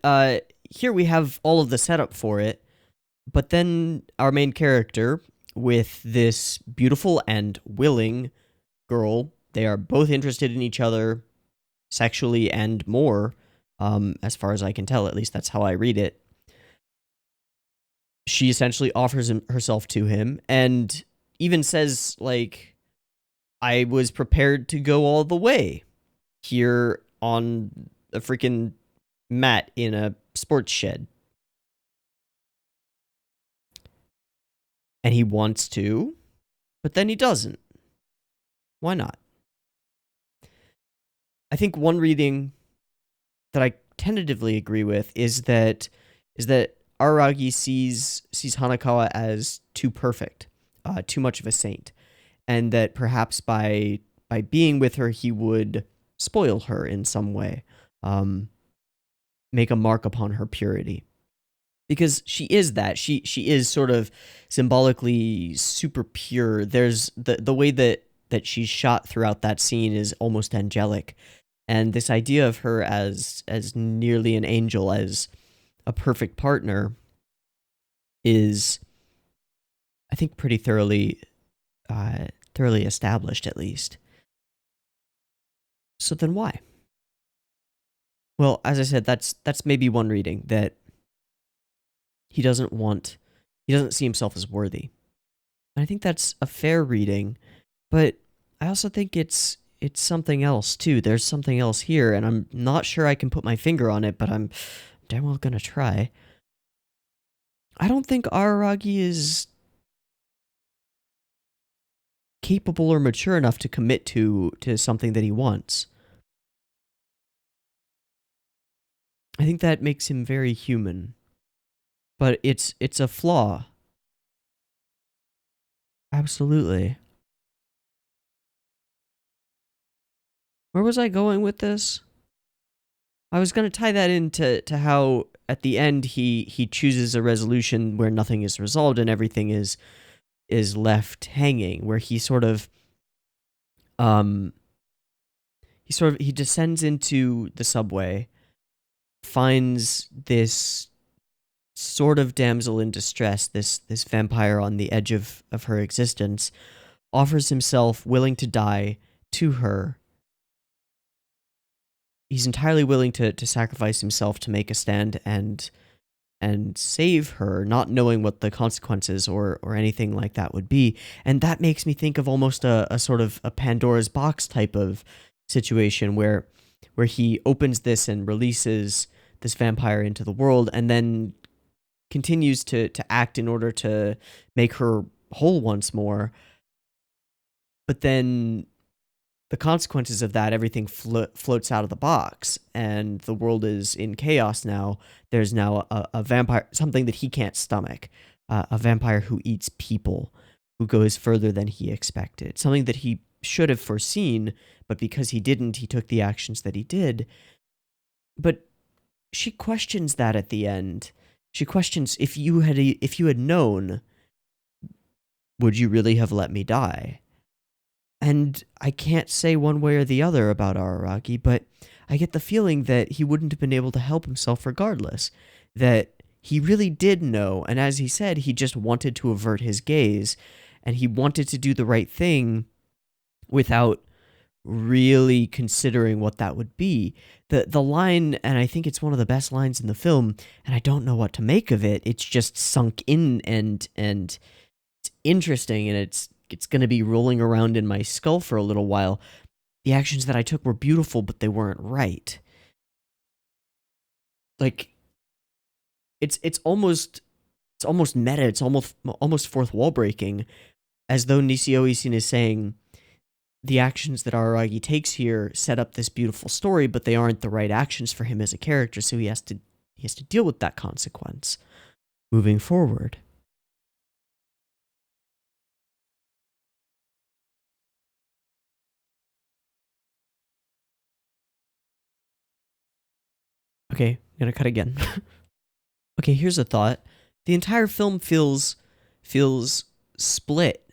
here we have all of the setup for it. But then our main character, with this beautiful and willing girl, they are both interested in each other sexually and more, as far as I can tell. At least that's how I read it. She essentially offers herself to him and even says, like, I was prepared to go all the way here on a freaking mat in a sports shed. And he wants to, but then he doesn't. Why not? I think one reading that I tentatively agree with is that Araragi sees Hanakawa as too perfect, too much of a saint, and that perhaps by being with her, he would spoil her in some way, make a mark upon her purity. Because she is that. She is sort of symbolically super pure. There's the way that she's shot throughout that scene is almost angelic. And this idea of her as nearly an angel, as a perfect partner, is, I think, pretty thoroughly established, at least. So then why? Well, as I said, that's maybe one reading, that he doesn't see himself as worthy. And I think that's a fair reading, but I also think it's something else too. There's something else here, and I'm not sure I can put my finger on it, but I'm damn well gonna try. I don't think Araragi is capable or mature enough to commit to something that he wants. I think that makes him very human. But it's a flaw. Absolutely. Where was I going with this? I was going to tie that into how at the end he chooses a resolution where nothing is resolved and everything is left hanging, where he descends into the subway, finds this sort of damsel in distress, this vampire on the edge of her existence, offers himself willing to die to her. He's entirely willing to sacrifice himself to make a stand and save her, not knowing what the consequences or anything like that would be. And that makes me think of almost a sort of a Pandora's box type of situation where he opens this and releases this vampire into the world and then continues to act in order to make her whole once more. But then the consequences of that, everything floats out of the box, and the world is in chaos now. There's now a vampire, something that he can't stomach, a vampire who eats people, who goes further than he expected, something that he should have foreseen, but because he didn't, he took the actions that he did. But she questions that at the end. She questions, if you had known, would you really have let me die? And I can't say one way or the other about Araragi, but I get the feeling that he wouldn't have been able to help himself regardless. That he really did know, and as he said, he just wanted to avert his gaze, and he wanted to do the right thing without really considering what that would be. The line, and I think it's one of the best lines in the film, and I don't know what to make of it. It's just sunk in and it's interesting, and it's going to be rolling around in my skull for a little while. The actions that I took were beautiful, but they weren't right. Like, it's almost meta. It's almost fourth wall breaking, as though Nishio Isin is saying, the actions that Araragi takes here set up this beautiful story, but they aren't the right actions for him as a character, so he has to deal with that consequence moving forward. Okay, I'm gonna cut again. Okay, here's a thought. The entire film feels split,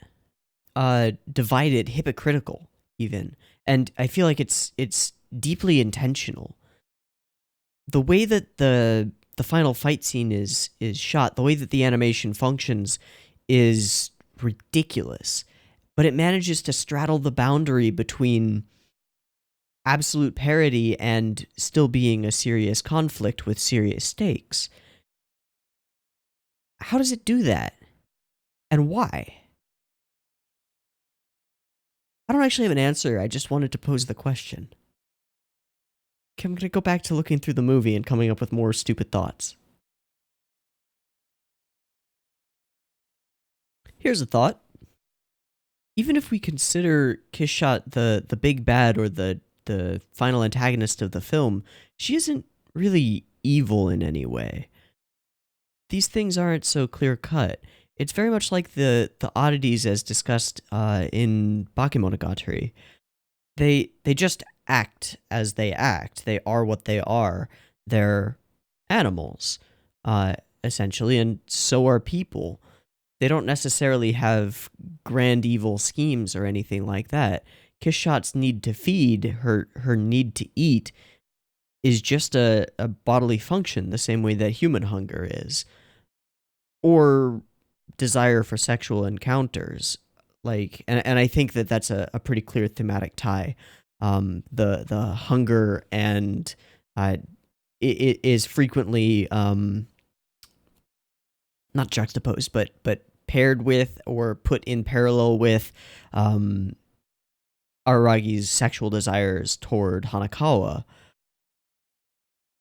divided, hypocritical, even. And I feel like it's deeply intentional. The way that the final fight scene is shot, the way that the animation functions is ridiculous. But it manages to straddle the boundary between absolute parody and still being a serious conflict with serious stakes. How does it do that? And why? I don't actually have an answer. I just wanted to pose the question. Okay, I'm going to go back to looking through the movie and coming up with more stupid thoughts. Here's a thought. Even if we consider Kishot the big bad or the final antagonist of the film, she isn't really evil in any way. These things aren't so clear cut. It's very much like the oddities as discussed in Bakemonogatari. They just act as they act. They are what they are. They're animals, essentially, and so are people. They don't necessarily have grand evil schemes or anything like that. Kishot's need to feed, her need to eat, is just a bodily function, the same way that human hunger is. Or desire for sexual encounters. And I think that that's a pretty clear thematic tie. The hunger and it is frequently not juxtaposed, but paired with or put in parallel with Aragi's sexual desires toward Hanakawa.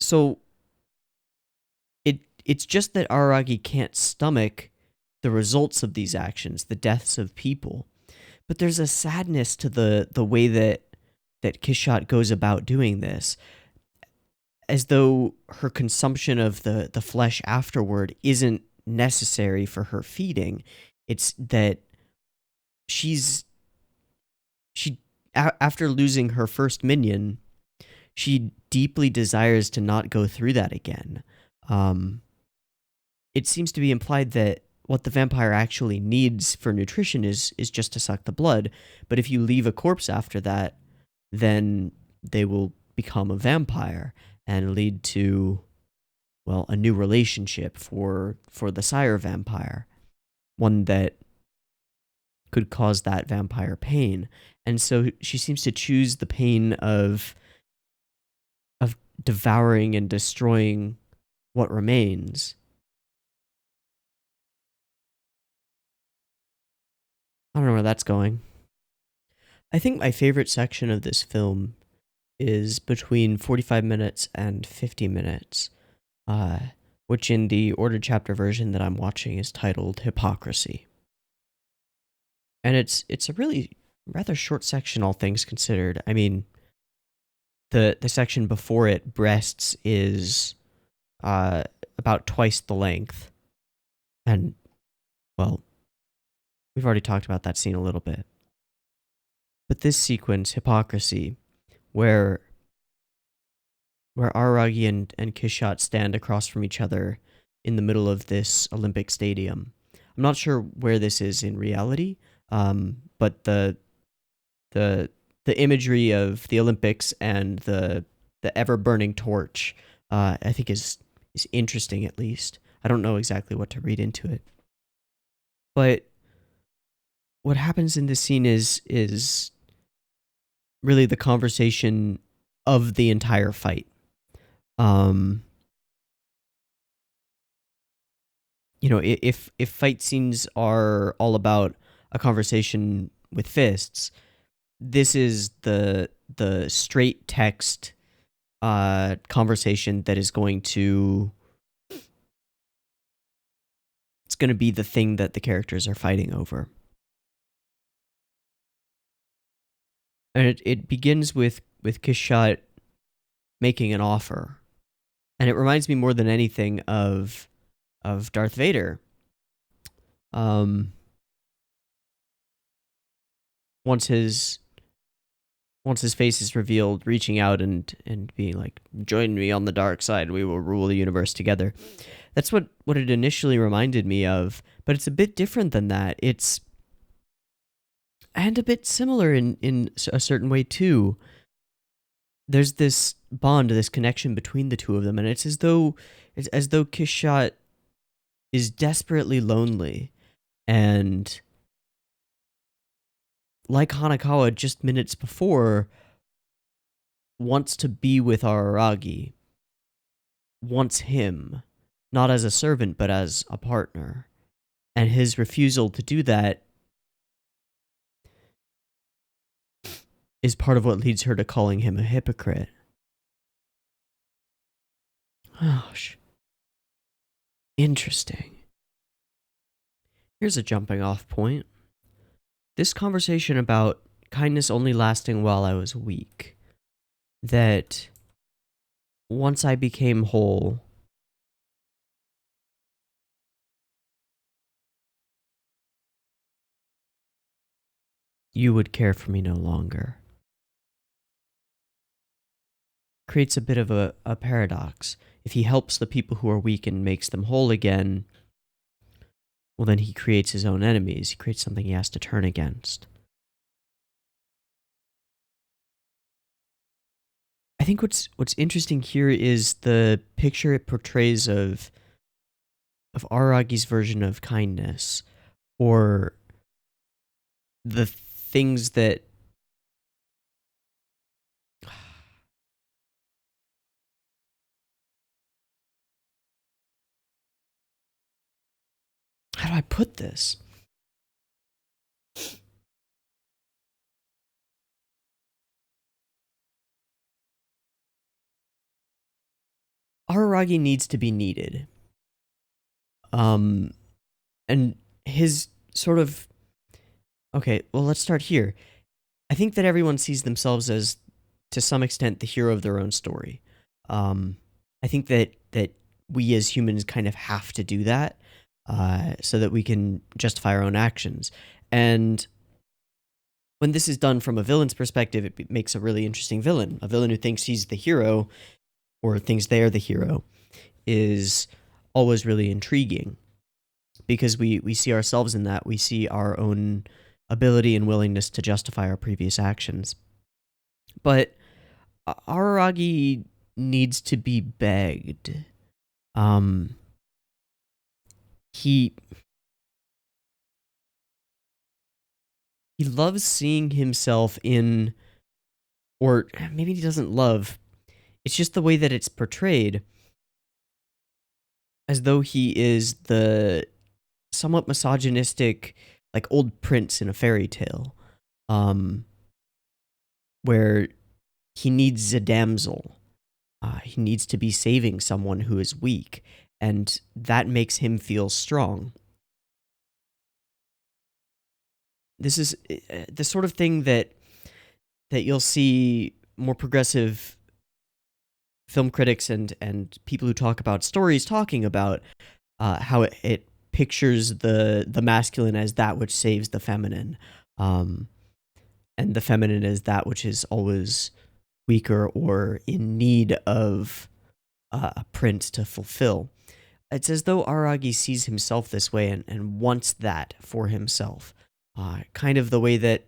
So it's just that Araragi can't stomach the results of these actions, the deaths of people. But there's a sadness to the way that Kishot goes about doing this, as though her consumption of the flesh afterward isn't necessary for her feeding. It's that she after losing her first minion, she deeply desires to not go through that again. It seems to be implied that what the vampire actually needs for nutrition is just to suck the blood. But if you leave a corpse after that, then they will become a vampire and lead to, well, a new relationship for the sire vampire, one that could cause that vampire pain. And so she seems to choose the pain of devouring and destroying what remains. I don't know where that's going. I think my favorite section of this film is between 45 minutes and 50 minutes, which in the ordered chapter version that I'm watching is titled Hypocrisy. And it's a really rather short section, all things considered. I mean, the section before it, Breasts, is about twice the length. And, well, we've already talked about that scene a little bit. But this sequence, Hypocrisy, where Araragi and Kishot stand across from each other in the middle of this Olympic stadium. I'm not sure where this is in reality, but the imagery of the Olympics and the ever burning torch, I think is interesting. At least I don't know exactly what to read into it, but what happens in this scene is really the conversation of the entire fight. If fight scenes are all about a conversation with fists, this is the straight text conversation that is going to be the thing that the characters are fighting over. And it begins with Kishot making an offer. And it reminds me more than anything of Darth Vader. Once his face is revealed, reaching out and being like, join me on the dark side, we will rule the universe together. That's what it initially reminded me of, but it's a bit different than that. It's and a bit similar in a certain way too. There's this bond, this connection between the two of them, and it's as though Kishot is desperately lonely, and like Hanakawa just minutes before, wants to be with Araragi, wants him, not as a servant, but as a partner. And his refusal to do that is part of what leads her to calling him a hypocrite. Gosh. Interesting. Here's a jumping off point. This conversation about kindness only lasting while I was weak. That once I became whole, you would care for me no longer. Creates a bit of a paradox. If he helps the people who are weak and makes them whole again, well, then he creates his own enemies. He creates something he has to turn against. I think what's interesting here is the picture it portrays of Aragi's version of kindness, or the things that how do I put this? Araragi needs to be needed. And his sort of... Okay, well, let's start here. I think that everyone sees themselves as, to some extent, the hero of their own story. I think that we as humans kind of have to do that so that we can justify our own actions. And when this is done from a villain's perspective, it makes a really interesting villain. A villain who thinks he's the hero, or thinks they're the hero, is always really intriguing. Because we see ourselves in that. We see our own ability and willingness to justify our previous actions. But Araragi needs to be begged. He loves seeing himself in, or maybe he doesn't love, it's just the way that it's portrayed, as though he is the somewhat misogynistic, like, old prince in a fairy tale, where he needs a damsel. He needs to be saving someone who is weak, and that makes him feel strong. This is the sort of thing that you'll see more progressive film critics and people who talk about stories talking about, how it pictures the masculine as that which saves the feminine, and the feminine as that which is always weaker or in need of a prince to fulfill. It's as though Aragi sees himself this way and wants that for himself. Kind of the way that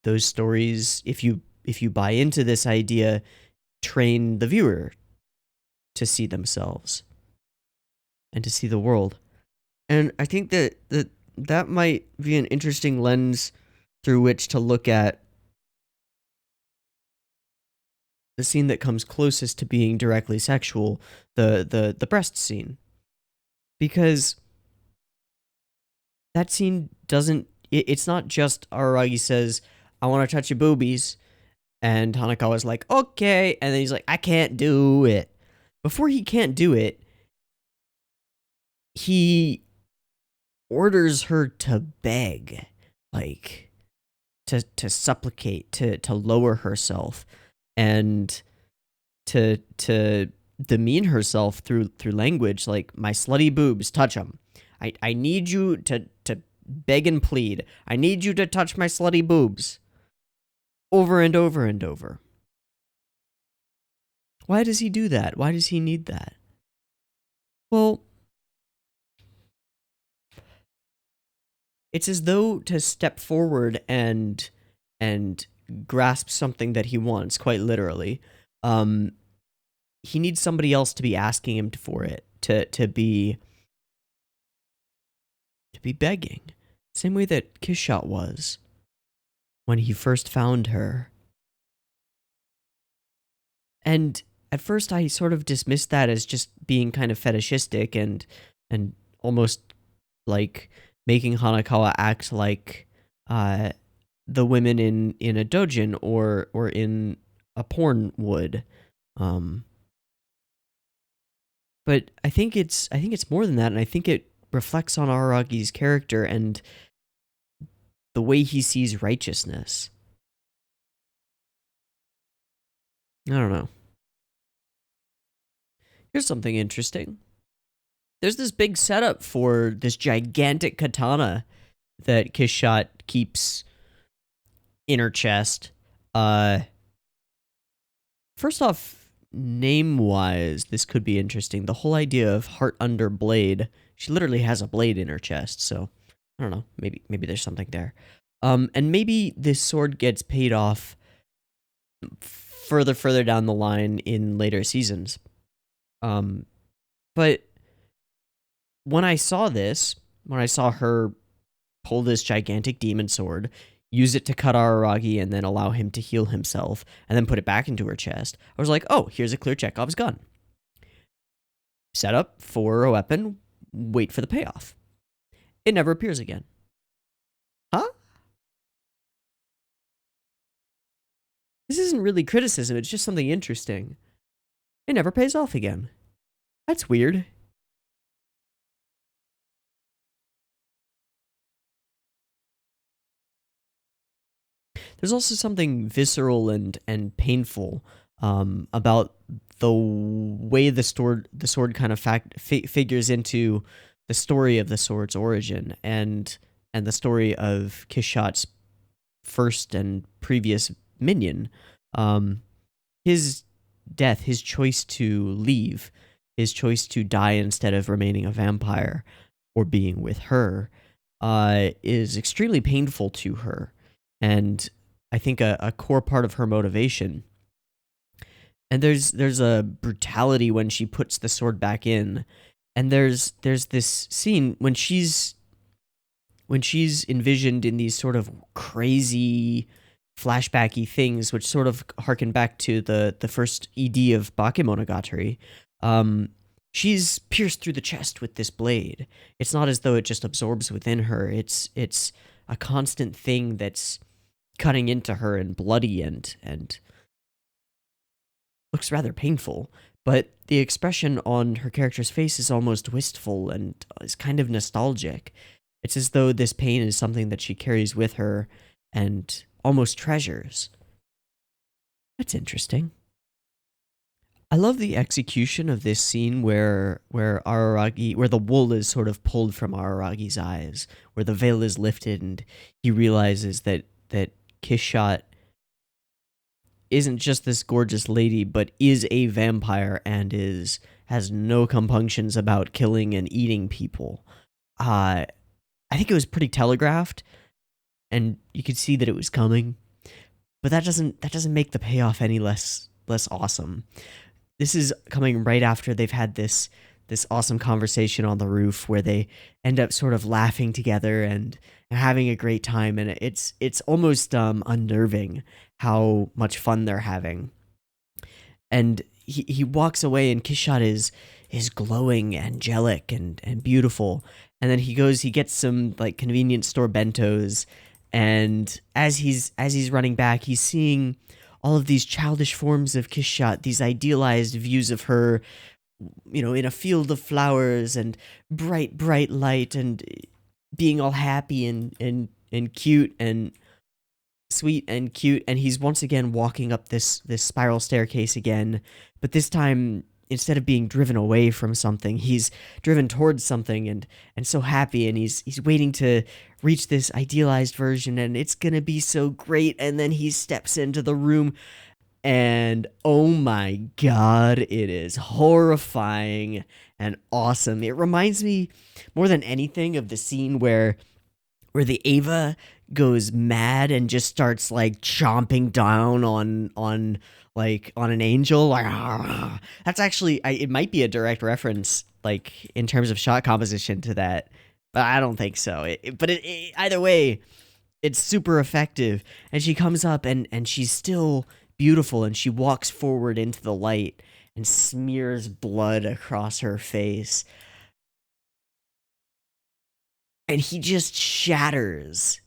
those stories, if you buy into this idea, train the viewer to see themselves and to see the world. And I think that might be an interesting lens through which to look at the scene that comes closest to being directly sexual, the breast scene. Because that scene doesn't... It's not just Araragi says, I want to touch your boobies, and Hanakawa's like, okay, and then he's like, I can't do it. Before he can't do it, he orders her to beg, like, to supplicate, to lower herself, and to demean herself through language, like, my slutty boobs, touch them. I need you to beg and plead. I need you to touch my slutty boobs. Over and over and over. Why does he do that? Why does he need that? Well, it's as though to step forward and grasp something that he wants, quite literally. He needs somebody else to be asking him for it, to be begging. Same way that Kishot was when he first found her. And at first I sort of dismissed that as just being kind of fetishistic and almost like making Hanakawa act like the women in a dojin or in a porn would. But I think it's more than that, and I think it reflects on Araragi's character and the way he sees righteousness. I don't know. Here's something interesting. There's this big setup for this gigantic katana that Kishot keeps in her chest. First off, name-wise, this could be interesting. The whole idea of heart under blade. She literally has a blade in her chest, so I don't know. Maybe there's something there. And maybe this sword gets paid off further down the line in later seasons. But when I saw her pull this gigantic demon sword, use it to cut Araragi and then allow him to heal himself, and then put it back into her chest, I was like, oh, here's a clear Chekhov's gun. Set up for a weapon, wait for the payoff. It never appears again. Huh? This isn't really criticism, it's just something interesting. It never pays off again. That's weird. There's also something visceral and painful about the way the sword kind of figures into the story of the sword's origin and the story of Kishot's first and previous minion. His death, his choice to leave, his choice to die instead of remaining a vampire or being with her, is extremely painful to her. And I think a core part of her motivation. And there's a brutality when she puts the sword back in. And there's this scene when she's envisioned in these sort of crazy flashbacky things, which sort of harken back to the first ED of Bakemonogatari. She's pierced through the chest with this blade. It's not as though it just absorbs within her. It's a constant thing that's cutting into her and bloody and looks rather painful. But the expression on her character's face is almost wistful and is kind of nostalgic. It's as though this pain is something that she carries with her and almost treasures. That's interesting. I love the execution of this scene where the wool is sort of pulled from Araragi's eyes, where the veil is lifted and he realizes that Kishot isn't just this gorgeous lady, but is a vampire and has no compunctions about killing and eating people. I think it was pretty telegraphed, and you could see that it was coming, but that doesn't make the payoff any less awesome. This is coming right after they've had this awesome conversation on the roof where they end up sort of laughing together and having a great time, and it's almost unnerving how much fun they're having. And he walks away, and Kishot is glowing, angelic, and beautiful. And then he gets some like convenience store bentos, and as he's running back, he's seeing all of these childish forms of Kishot, these idealized views of her, in a field of flowers and bright light and being all happy and cute, and sweet and cute, and he's once again walking up this spiral staircase again, but this time instead of being driven away from something, he's driven towards something, and so happy, and he's waiting to reach this idealized version, and it's gonna be so great. And then he steps into the room, and oh my god, it is horrifying and awesome. It reminds me more than anything of the scene where the Ava goes mad and just starts like chomping down on an angel. Like, that's actually it might be a direct reference, like in terms of shot composition, to that, but I don't think so. Either way, it's super effective. And she comes up, and she's still beautiful, and she walks forward into the light and smears blood across her face, and he just shatters.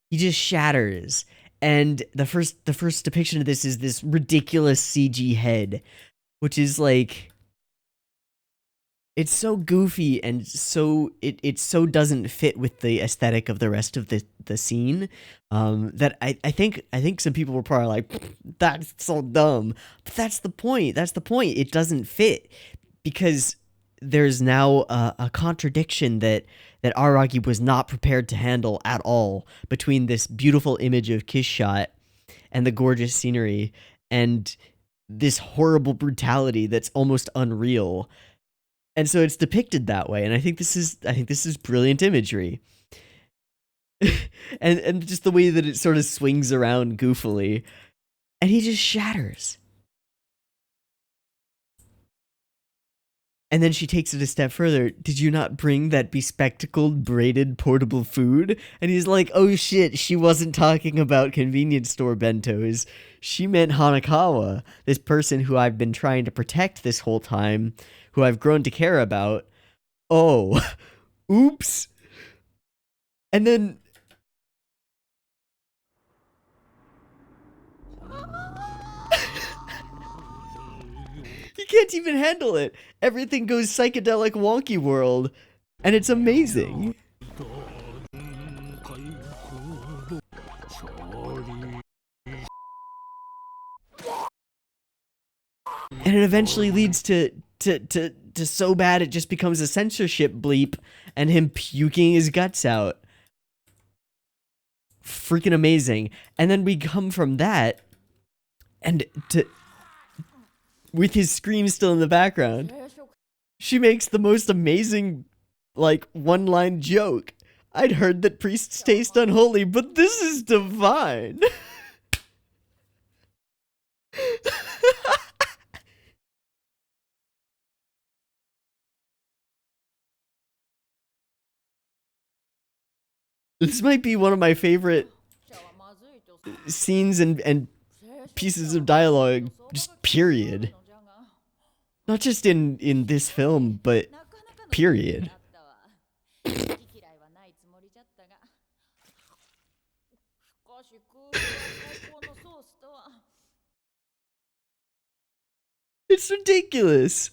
He just shatters. And the first depiction of this is this ridiculous CG head, which is like, it's so goofy, and it so doesn't fit with the aesthetic of the rest of the scene, that I think some people were probably like, that's so dumb. But that's the point. That's the point. It doesn't fit because there's now a contradiction that Araki was not prepared to handle at all, between this beautiful image of Kiss Shot and the gorgeous scenery, and this horrible brutality that's almost unreal. And so it's depicted that way, and I think this is brilliant imagery. and just the way that it sort of swings around goofily, and he just shatters. And then she takes it a step further. Did you not bring that bespectacled, braided, portable food? And he's like, oh shit, she wasn't talking about convenience store bentos. She meant Hanakawa, this person who I've been trying to protect this whole time, who I've grown to care about. Oh, oops. And then... he can't even handle it. Everything goes psychedelic wonky world, and it's amazing. And it eventually leads to so bad it just becomes a censorship bleep, and him puking his guts out. Freaking amazing. And then we come from that, and with his scream still in the background, she makes the most amazing, like, one-line joke. I'd heard that priests taste unholy, but this is divine. This might be one of my favorite scenes and pieces of dialogue, just period. Not just in this film, but period. It's ridiculous.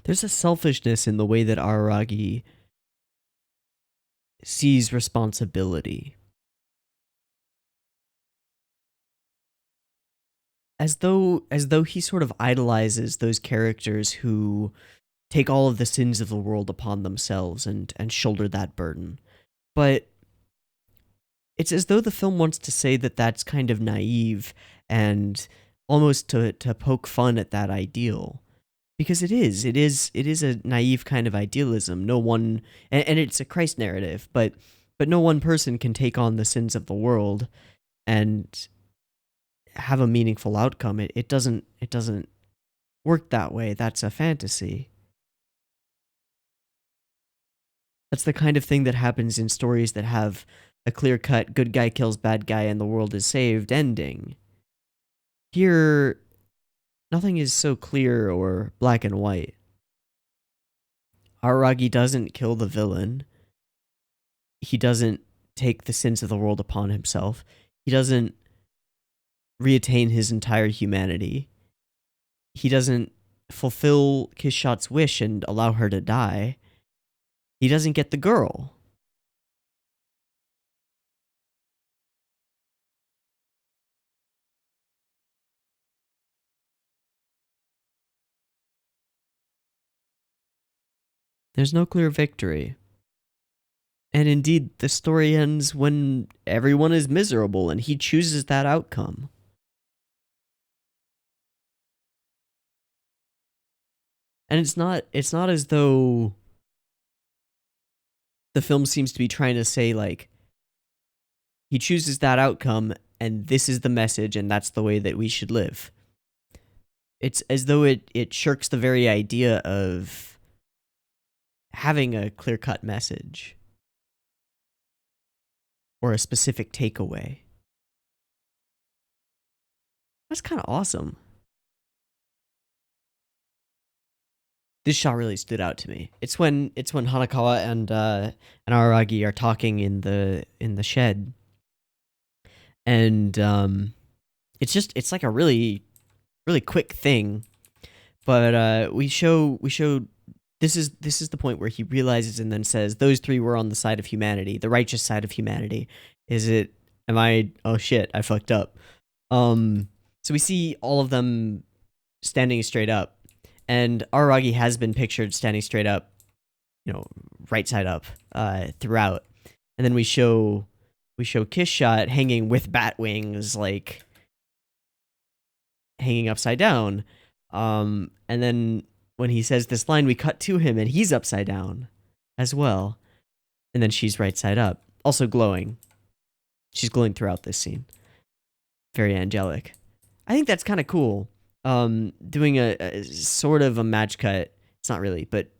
There's a selfishness in the way that Araragi sees responsibility. As though he sort of idolizes those characters who take all of the sins of the world upon themselves and shoulder that burden. But it's as though the film wants to say that that's kind of naive, and almost to poke fun at that ideal. Because it is a naive kind of idealism. No one, and it's a Christ narrative, but no one person can take on the sins of the world and have a meaningful outcome. It doesn't work that way. That's a fantasy. That's the kind of thing that happens in stories that have a clear-cut good guy kills bad guy and the world is saved ending. Here, nothing is so clear or black and white. Araragi doesn't kill the villain. he doesn't take the sins of the world upon himself. He doesn't reattain his entire humanity. He doesn't fulfill Kishot's wish and allow her to die. He doesn't get the girl. There's no clear victory. And indeed, the story ends when everyone is miserable and he chooses that outcome. And it's not as though the film seems to be trying to say, like, he chooses that outcome and this is the message and that's the way that we should live. It's as though it shirks the very idea of having a clear-cut message or a specific takeaway. That's kind of awesome. This shot really stood out to me. It's when Hanakawa and Araragi are talking in the shed, and it's like a really quick thing, but we show this is the point where he realizes and then says those three were on the side of humanity, the righteous side of humanity. Oh shit, I fucked up. So we see all of them standing straight up, and Araragi has been pictured standing straight up, right side up, throughout. And then we show Kishot hanging with bat wings, like hanging upside down. And then when he says this line, we cut to him and he's upside down as well. And then she's right side up, also glowing. She's glowing throughout this scene. Very angelic. I think that's kind of cool. Doing a sort of a match cut. It's not really, but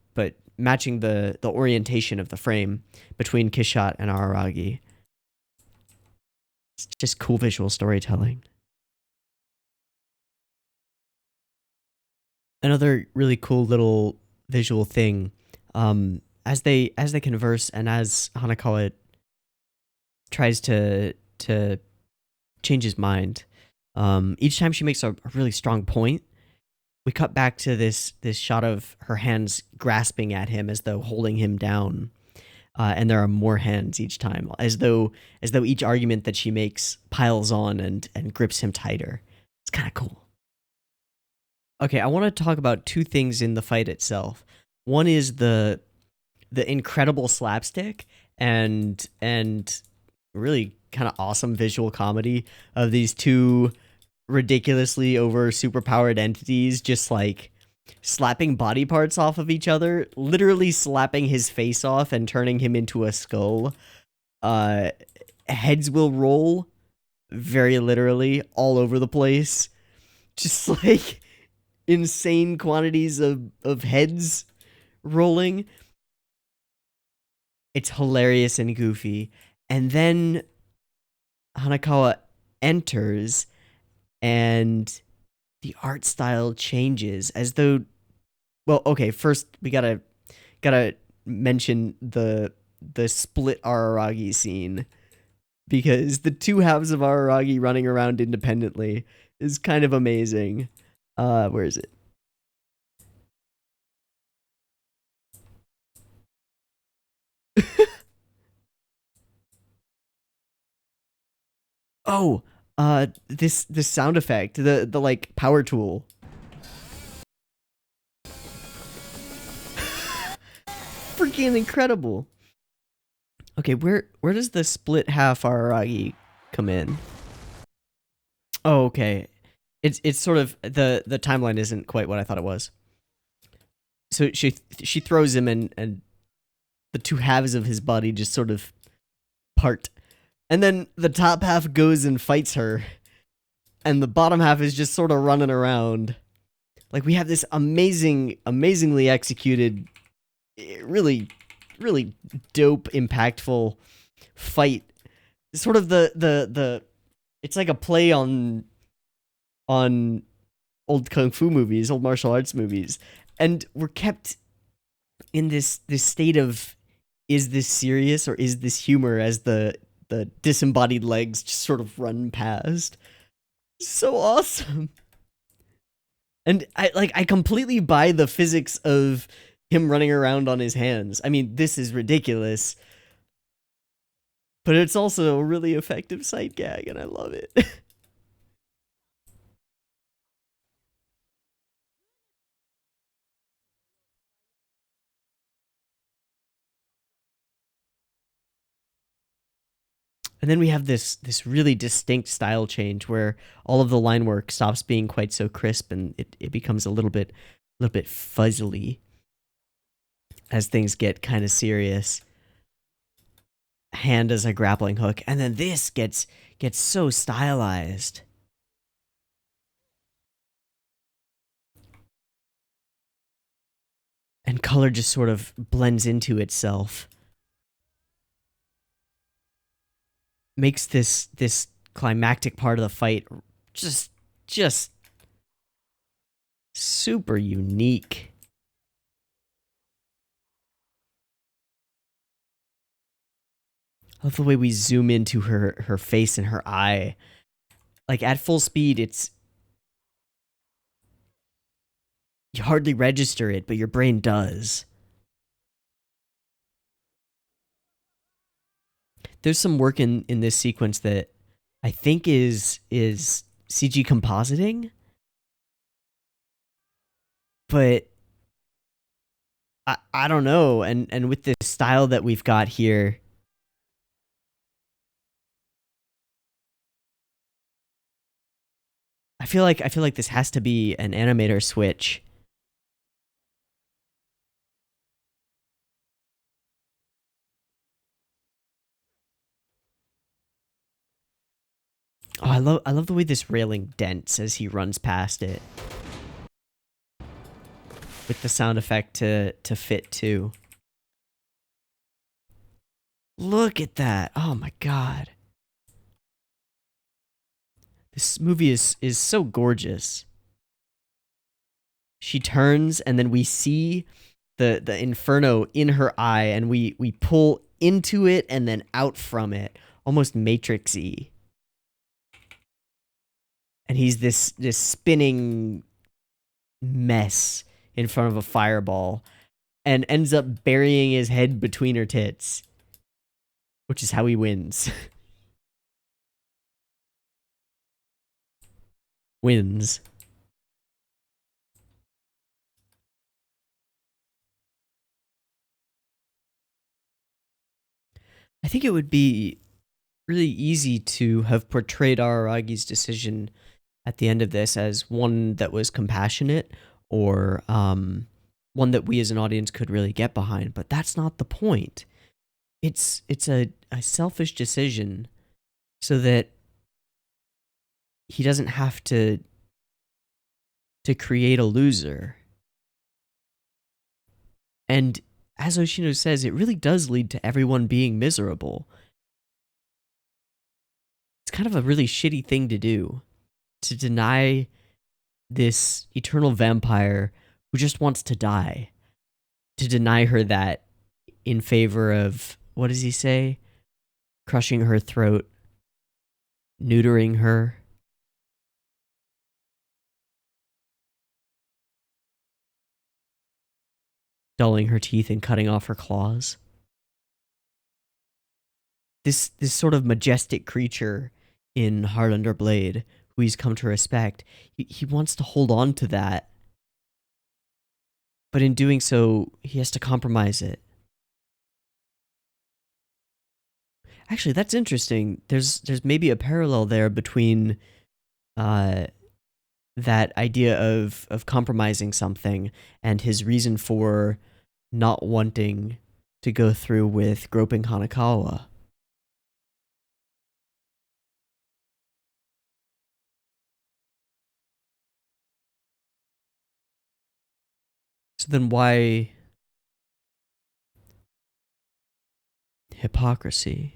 matching the orientation of the frame between Kishot and Araragi. It's just cool visual storytelling. Another really cool little visual thing, as they converse and as Hanakawa tries to change his mind, each time she makes a really strong point, we cut back to this shot of her hands grasping at him as though holding him down, and there are more hands each time, as though each argument that she makes piles on and grips him tighter. It's kind of cool. Okay, I want to talk about two things in the fight itself. One is the incredible slapstick and really kind of awesome visual comedy of these two ridiculously over superpowered entities just like slapping body parts off of each other, literally slapping his face off and turning him into a skull. Heads will roll, very literally, all over the place. Just like insane quantities of heads rolling. It's hilarious and goofy. And then Hanakawa enters and the art style changes as though, well, okay, first we gotta mention the split Araragi scene, because the two halves of Araragi running around independently is kind of amazing. Where is it? Oh, this sound effect, the like power tool. Freaking incredible. Okay, where does the split half Araragi come in? Oh, okay. It's sort of the timeline isn't quite what I thought it was. So she throws him and the two halves of his body just sort of part. And then the top half goes and fights her. And the bottom half is just sort of running around. Like, we have this amazingly executed, really dope, impactful fight. Sort of the it's like a play on old kung fu movies, old martial arts movies. And we're kept in this state of is this serious or is this humor as the disembodied legs just sort of run past. So awesome. And I completely buy the physics of him running around on his hands. I mean, this is ridiculous. But it's also a really effective sight gag, and I love it. And then we have this really distinct style change where all of the line work stops being quite so crisp and it becomes a little bit fuzzily as things get kind of serious. Hand as a grappling hook, and then this gets so stylized. And color just sort of blends into itself. Makes this climactic part of the fight just super unique. I love the way we zoom into her face and her eye. Like at full speed, it's you hardly register it, but your brain does. There's some work in this sequence that I think is CG compositing, but I don't know. And with this style that we've got here, I feel like this has to be an animator switch. Oh, I love the way this railing dents as he runs past it. With the sound effect to fit too. Look at that. Oh my god. This movie is so gorgeous. She turns and then we see the inferno in her eye and we pull into it and then out from it, almost Matrix-y. And he's this spinning mess in front of a fireball and ends up burying his head between her tits, which is how he wins. Wins. I think it would be really easy to have portrayed Araragi's decision at the end of this as one that was compassionate or one that we as an audience could really get behind, but that's not the point. It's a selfish decision so that he doesn't have to create a loser. And as Oshino says, it really does lead to everyone being miserable. It's kind of a really shitty thing to do, to deny this eternal vampire who just wants to die, to deny her that in favor of, what does he say? Crushing her throat, neutering her. Dulling her teeth and cutting off her claws. This sort of majestic creature in Heart Under Blade, who he's come to respect, he wants to hold on to that. But in doing so, he has to compromise it. Actually, that's interesting. There's maybe a parallel there between that idea of compromising something and his reason for not wanting to go through with groping Hanakawa. So then why hypocrisy?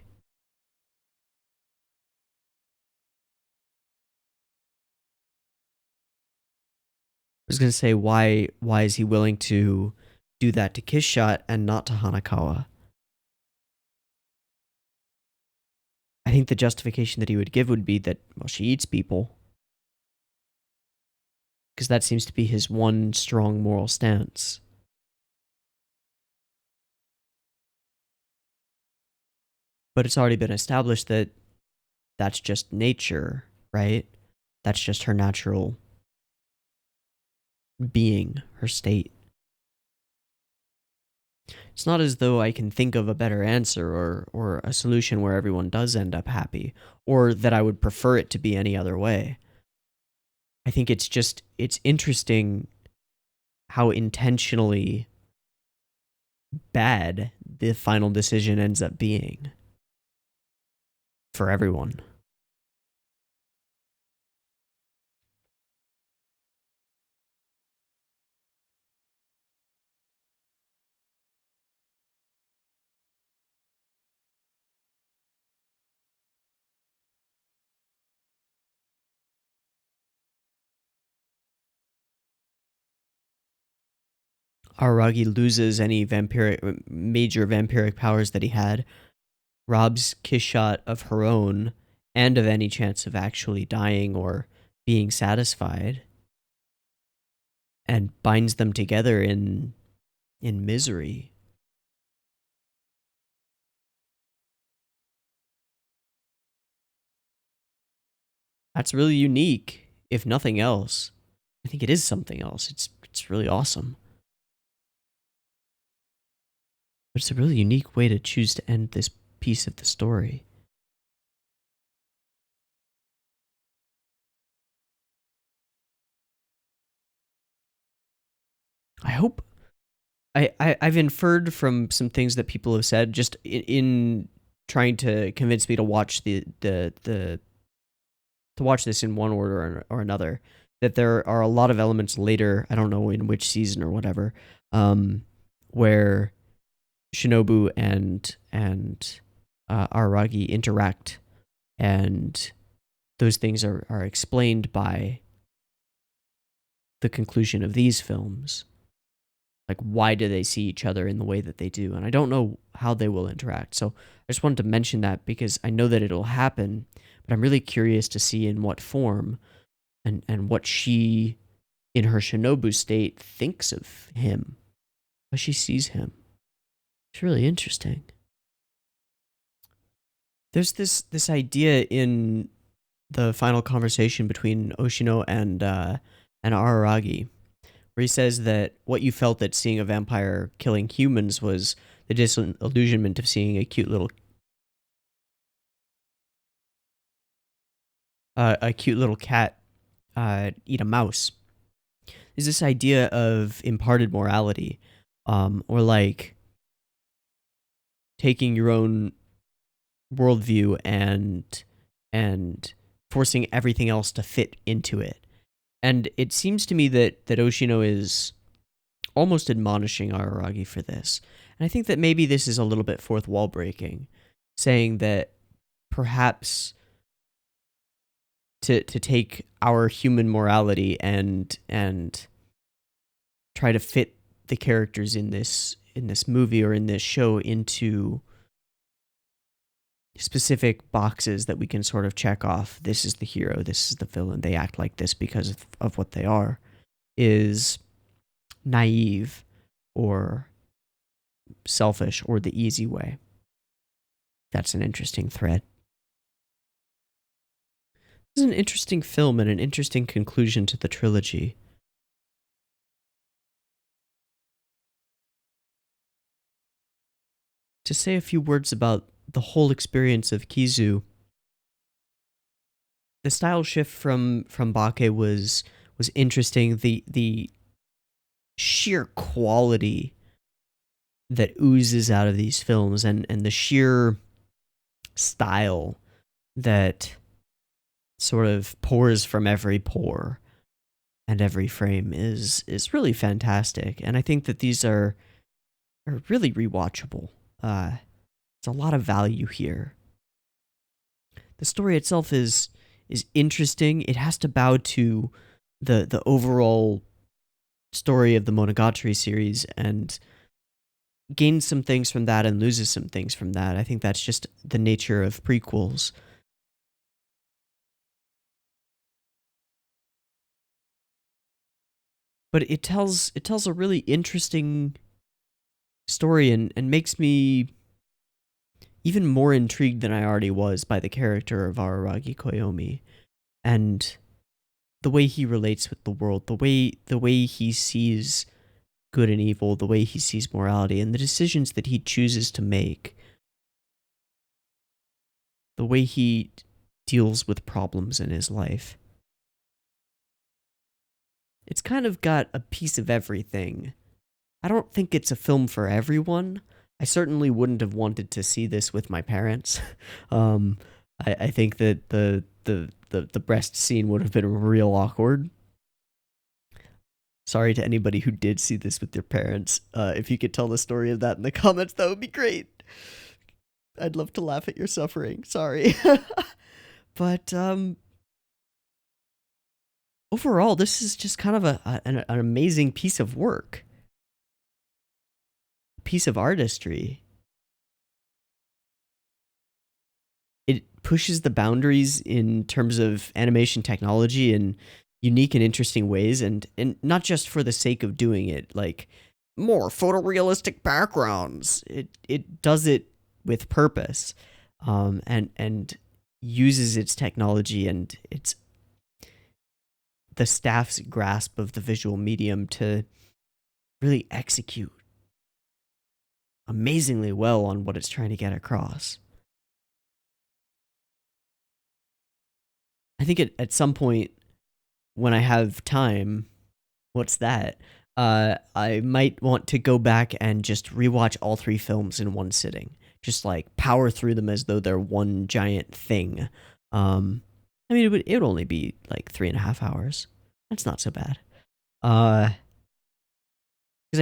I was going to say, why is he willing to do that to Kiss Shot and not to Hanakawa? I think the justification that he would give would be that, well, she eats people. Because that seems to be his one strong moral stance. But it's already been established that that's just nature, right? That's just her natural being, her state. It's not as though I can think of a better answer or a solution where everyone does end up happy, or that I would prefer it to be any other way. I think it's interesting how intentionally bad the final decision ends up being for everyone. Araragi loses any major vampiric powers that he had, robs Kishot of her own and of any chance of actually dying or being satisfied, and binds them together in misery. That's really unique, if nothing else. I think it is something else. It's really awesome. But it's a really unique way to choose to end this piece of the story. I hope I've inferred from some things that people have said just in trying to convince me to watch the to watch this in one order or another, that there are a lot of elements later, I don't know in which season or whatever, where Shinobu and Araragi interact, and those things are explained by the conclusion of these films. Like, why do they see each other in the way that they do? And I don't know how they will interact. So I just wanted to mention that because I know that it'll happen, but I'm really curious to see in what form and what she, in her Shinobu state, thinks of him, how she sees him. It's really interesting. There's this idea in the final conversation between Oshino and Araragi, where he says that what you felt at seeing a vampire killing humans was the disillusionment of seeing a cute little cat eat a mouse. Is this idea of imparted morality, or like taking your own worldview and forcing everything else to fit into it. And it seems to me that Oshino is almost admonishing Araragi for this. And I think that maybe this is a little bit fourth wall breaking, saying that perhaps to take our human morality and try to fit the characters in this movie or in this show into specific boxes that we can sort of check off. This is the hero, this is the villain, they act like this because of what they are, is naive or selfish or the easy way. That's an interesting thread. This is an interesting film and an interesting conclusion to the trilogy. To say a few words about the whole experience of Kizu, the style shift from Bake was interesting. The sheer quality that oozes out of these films and the sheer style that sort of pours from every pore and every frame is really fantastic. And I think that these are really rewatchable. There's a lot of value here. The story itself is interesting. It has to bow to the overall story of the Monogatari series, and gains some things from that and loses some things from that. I think that's just the nature of prequels. But it tells a really interesting story and makes me even more intrigued than I already was by the character of Araragi Koyomi and the way he relates with the world, the way he sees good and evil, the way he sees morality, and the decisions that he chooses to make, the way he deals with problems in his life. It's kind of got a piece of everything. I don't think it's a film for everyone. I certainly wouldn't have wanted to see this with my parents. um, I think that the breast scene would have been real awkward. Sorry to anybody who did see this with their parents. If you could tell the story of that in the comments, that would be great. I'd love to laugh at your suffering. Sorry. But overall, this is just kind of an amazing piece of work, a piece of artistry. It pushes the boundaries in terms of animation technology in unique and interesting ways, and not just for the sake of doing it, like more photorealistic backgrounds. It does it with purpose, and uses its technology and its the staff's grasp of the visual medium to really execute amazingly well on what it's trying to get across. I think at some point when I have time, what's that? I might want to go back and just rewatch all three films in one sitting. Just like power through them as though they're one giant thing. I mean, it would only be like 3.5 hours. That's not so bad. Because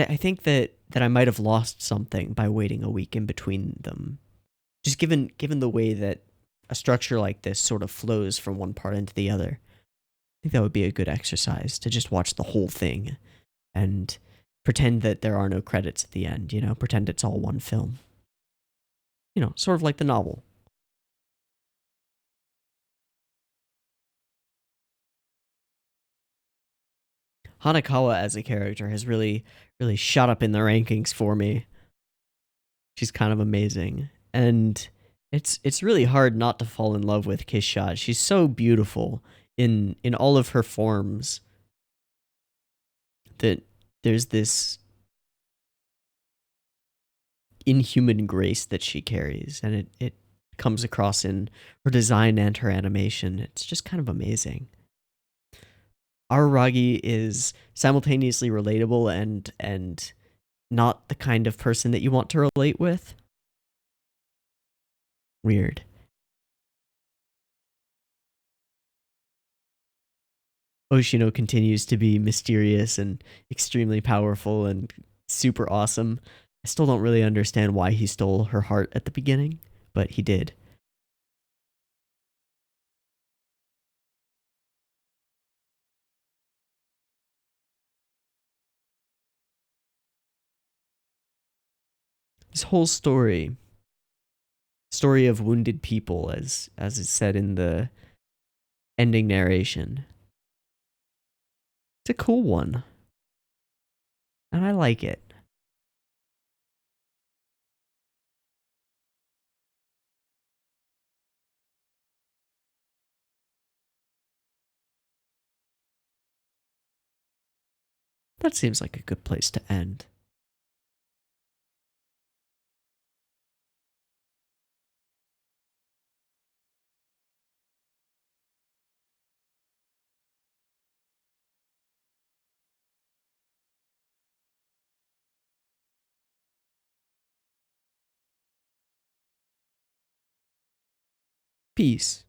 I think that I might have lost something by waiting a week in between them. Just given the way that a structure like this sort of flows from one part into the other. I think that would be a good exercise to just watch the whole thing and pretend that there are no credits at the end, pretend it's all one film. Sort of like the novel. Hanakawa as a character has really, really shot up in the rankings for me. She's kind of amazing. And it's really hard not to fall in love with Kishad. She's so beautiful in all of her forms that there's this inhuman grace that she carries, and it comes across in her design and her animation. It's just kind of amazing. Araragi is simultaneously relatable and not the kind of person that you want to relate with. Weird. Oshino continues to be mysterious and extremely powerful and super awesome. I still don't really understand why he stole her heart at the beginning, but he did. This whole story of wounded people, as is said in the ending narration, it's a cool one, and I like it. That seems like a good place to end. Peace.